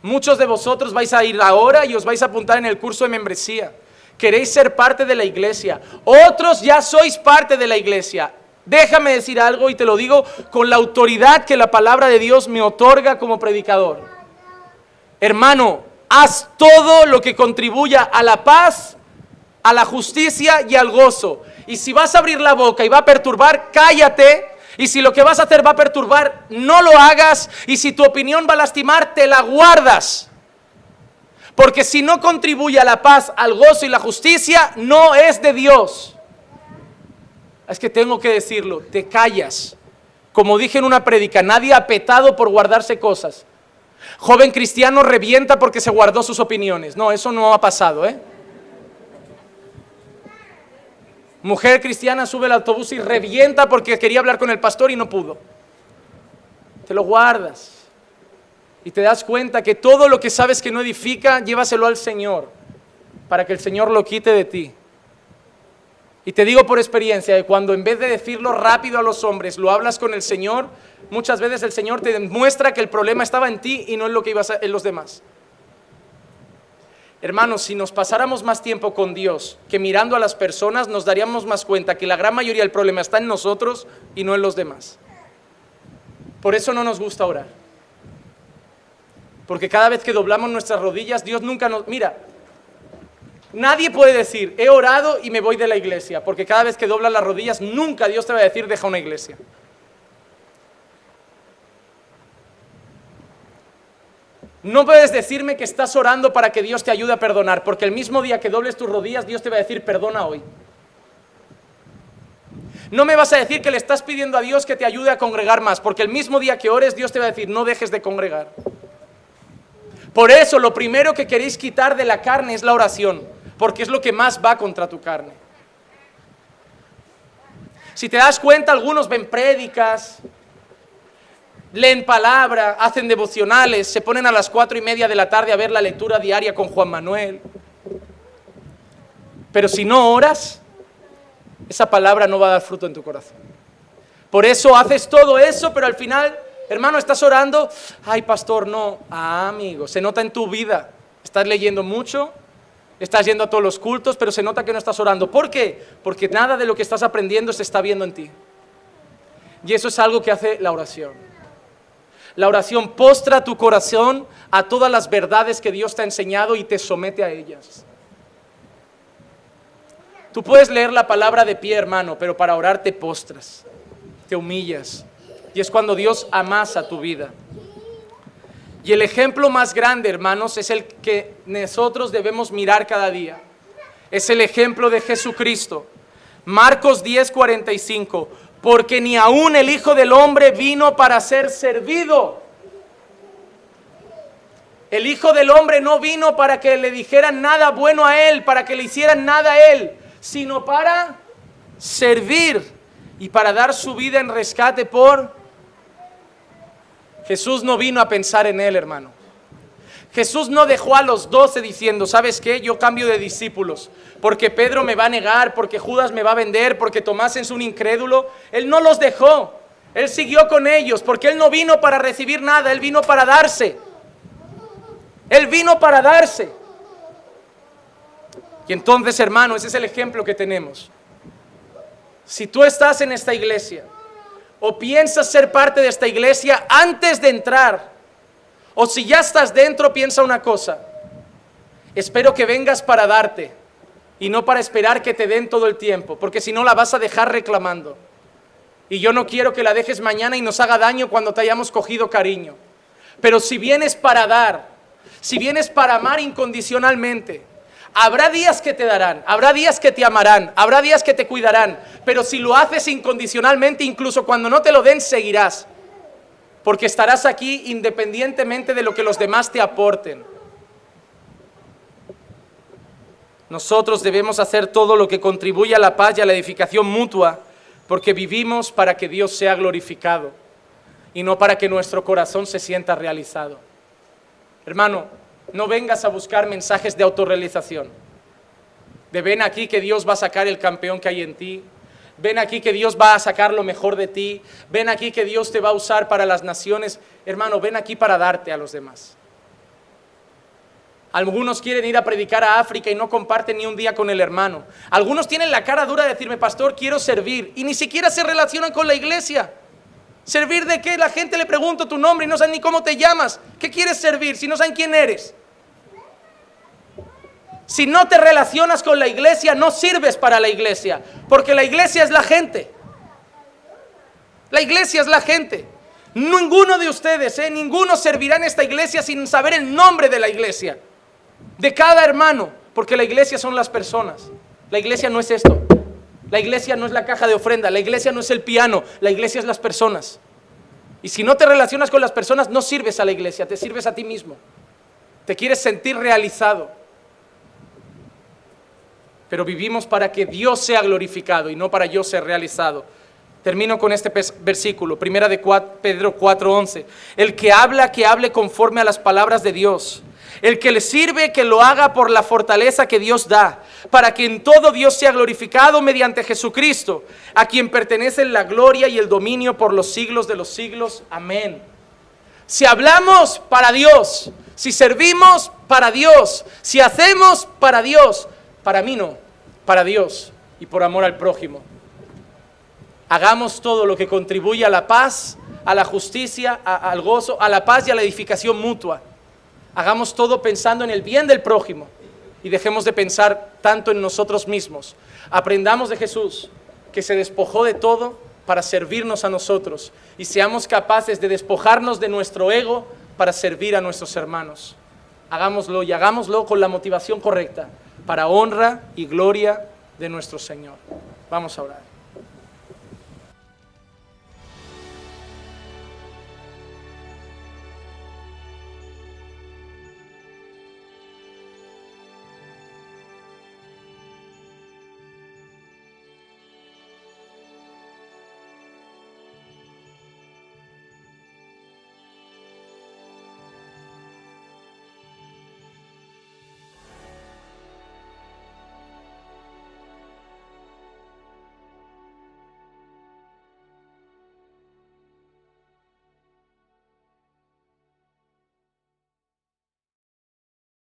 muchos de vosotros vais a ir ahora y os vais a apuntar en el curso de membresía. Queréis ser parte de la iglesia. Otros ya sois parte de la iglesia. Déjame decir algo y te lo digo con la autoridad que la palabra de Dios me otorga como predicador. Hermano, haz todo lo que contribuya a la paz, a la justicia y al gozo. Y si vas a abrir la boca y va a perturbar, cállate. Y si lo que vas a hacer va a perturbar, no lo hagas. Y si tu opinión va a lastimar, te la guardas. Porque si no contribuye a la paz, al gozo y la justicia, no es de Dios. Es que tengo que decirlo, te callas. Como dije en una prédica, nadie ha petado por guardarse cosas. Joven cristiano revienta porque se guardó sus opiniones. No, eso no ha pasado, ¿eh? Mujer cristiana sube al autobús y revienta porque quería hablar con el pastor y no pudo. Te lo guardas. Y te das cuenta que todo lo que sabes que no edifica, llévaselo al Señor, para que el Señor lo quite de ti. Y te digo por experiencia, que cuando en vez de decirlo rápido a los hombres, lo hablas con el Señor, muchas veces el Señor te demuestra que el problema estaba en ti y no en lo que ibas a, en los demás. Hermanos, si nos pasáramos más tiempo con Dios que mirando a las personas, nos daríamos más cuenta que la gran mayoría del problema está en nosotros y no en los demás. Por eso no nos gusta orar. Porque cada vez que doblamos nuestras rodillas, Dios nunca nos... Mira, nadie puede decir, he orado y me voy de la iglesia, porque cada vez que doblas las rodillas, nunca Dios te va a decir, deja una iglesia. No puedes decirme que estás orando para que Dios te ayude a perdonar, porque el mismo día que dobles tus rodillas, Dios te va a decir, perdona hoy. No me vas a decir que le estás pidiendo a Dios que te ayude a congregar más, porque el mismo día que ores, Dios te va a decir, no dejes de congregar. Por eso lo primero que queréis quitar de la carne es la oración, porque es lo que más va contra tu carne. Si te das cuenta, algunos ven prédicas, leen palabra, hacen devocionales, se ponen a las 4:30 de la tarde a ver la lectura diaria con Juan Manuel. Pero si no oras, esa palabra no va a dar fruto en tu corazón. Por eso haces todo eso, pero al final... Hermano, ¿estás orando? Ay, pastor, no. Ah, amigo, se nota en tu vida. Estás leyendo mucho, estás yendo a todos los cultos, pero se nota que no estás orando. ¿Por qué? Porque nada de lo que estás aprendiendo se está viendo en ti. Y eso es algo que hace la oración. La oración postra tu corazón a todas las verdades que Dios te ha enseñado y te somete a ellas. Tú puedes leer la palabra de pie, hermano, pero para orar te postras, te humillas. Y es cuando Dios amasa tu vida. Y el ejemplo más grande, hermanos, es el que nosotros debemos mirar cada día. es el ejemplo de Jesucristo. Marcos 10:45, porque ni aun el Hijo del Hombre vino para ser servido. El Hijo del Hombre no vino para que le dijeran nada bueno a Él, para que le hicieran nada a Él, sino para servir y para dar su vida en rescate por... Jesús no vino a pensar en Él, hermano. Jesús no dejó a los 12 diciendo, ¿sabes qué? Yo cambio de discípulos, porque Pedro me va a negar, porque Judas me va a vender, porque Tomás es un incrédulo. Él no los dejó, Él siguió con ellos, porque Él no vino para recibir nada, Él vino para darse. Él vino para darse. Y entonces, hermano, ese es el ejemplo que tenemos. Si tú estás en esta iglesia, o piensas ser parte de esta iglesia antes de entrar, o si ya estás dentro, piensa una cosa: espero que vengas para darte y no para esperar que te den todo el tiempo, porque si no la vas a dejar reclamando. Y yo no quiero que la dejes mañana y nos haga daño cuando te hayamos cogido cariño. Pero si vienes para dar, si vienes para amar incondicionalmente, habrá días que te darán, habrá días que te amarán, habrá días que te cuidarán, pero si lo haces incondicionalmente, incluso cuando no te lo den, seguirás. Porque estarás aquí independientemente de lo que los demás te aporten. Nosotros debemos hacer todo lo que contribuya a la paz y a la edificación mutua, porque vivimos para que Dios sea glorificado y no para que nuestro corazón se sienta realizado. Hermano, no vengas a buscar mensajes de autorrealización. De ven aquí que Dios va a sacar el campeón que hay en ti. Ven aquí que Dios va a sacar lo mejor de ti. Ven aquí que Dios te va a usar para las naciones. Hermano, ven aquí para darte a los demás. Algunos quieren ir a predicar a África y no comparten ni un día con el hermano. Algunos tienen la cara dura de decirme, pastor, quiero servir, y ni siquiera se relacionan con la iglesia. ¿Servir de qué? La gente le pregunta tu nombre y no saben ni cómo te llamas. ¿Qué quieres servir si no saben quién eres? Si no te relacionas con la iglesia, no sirves para la iglesia, porque la iglesia es la gente. La iglesia es la gente. Ninguno de ustedes, ninguno servirá en esta iglesia sin saber el nombre de la iglesia, de cada hermano, porque la iglesia son las personas. La iglesia no es esto. La iglesia no es la caja de ofrenda, la iglesia no es el piano, la iglesia es las personas. Y si no te relacionas con las personas, no sirves a la iglesia, te sirves a ti mismo. Te quieres sentir realizado. Pero vivimos para que Dios sea glorificado y no para yo ser realizado. Termino con este versículo, primera de Pedro 4:11. El que hable conforme a las palabras de Dios. El que le sirve, que lo haga por la fortaleza que Dios da, para que en todo Dios sea glorificado mediante Jesucristo, a quien pertenecen la gloria y el dominio por los siglos de los siglos. Amén. Si hablamos, para Dios. Si servimos, para Dios. Si hacemos, para Dios. Para mí no, para Dios y por amor al prójimo. Hagamos todo lo que contribuya a la paz, a la justicia, al gozo, a la paz y a la edificación mutua. Hagamos todo pensando en el bien del prójimo y dejemos de pensar tanto en nosotros mismos. Aprendamos de Jesús, que se despojó de todo para servirnos a nosotros, y seamos capaces de despojarnos de nuestro ego para servir a nuestros hermanos. Hagámoslo, y hagámoslo con la motivación correcta, para honra y gloria de nuestro Señor. Vamos a orar.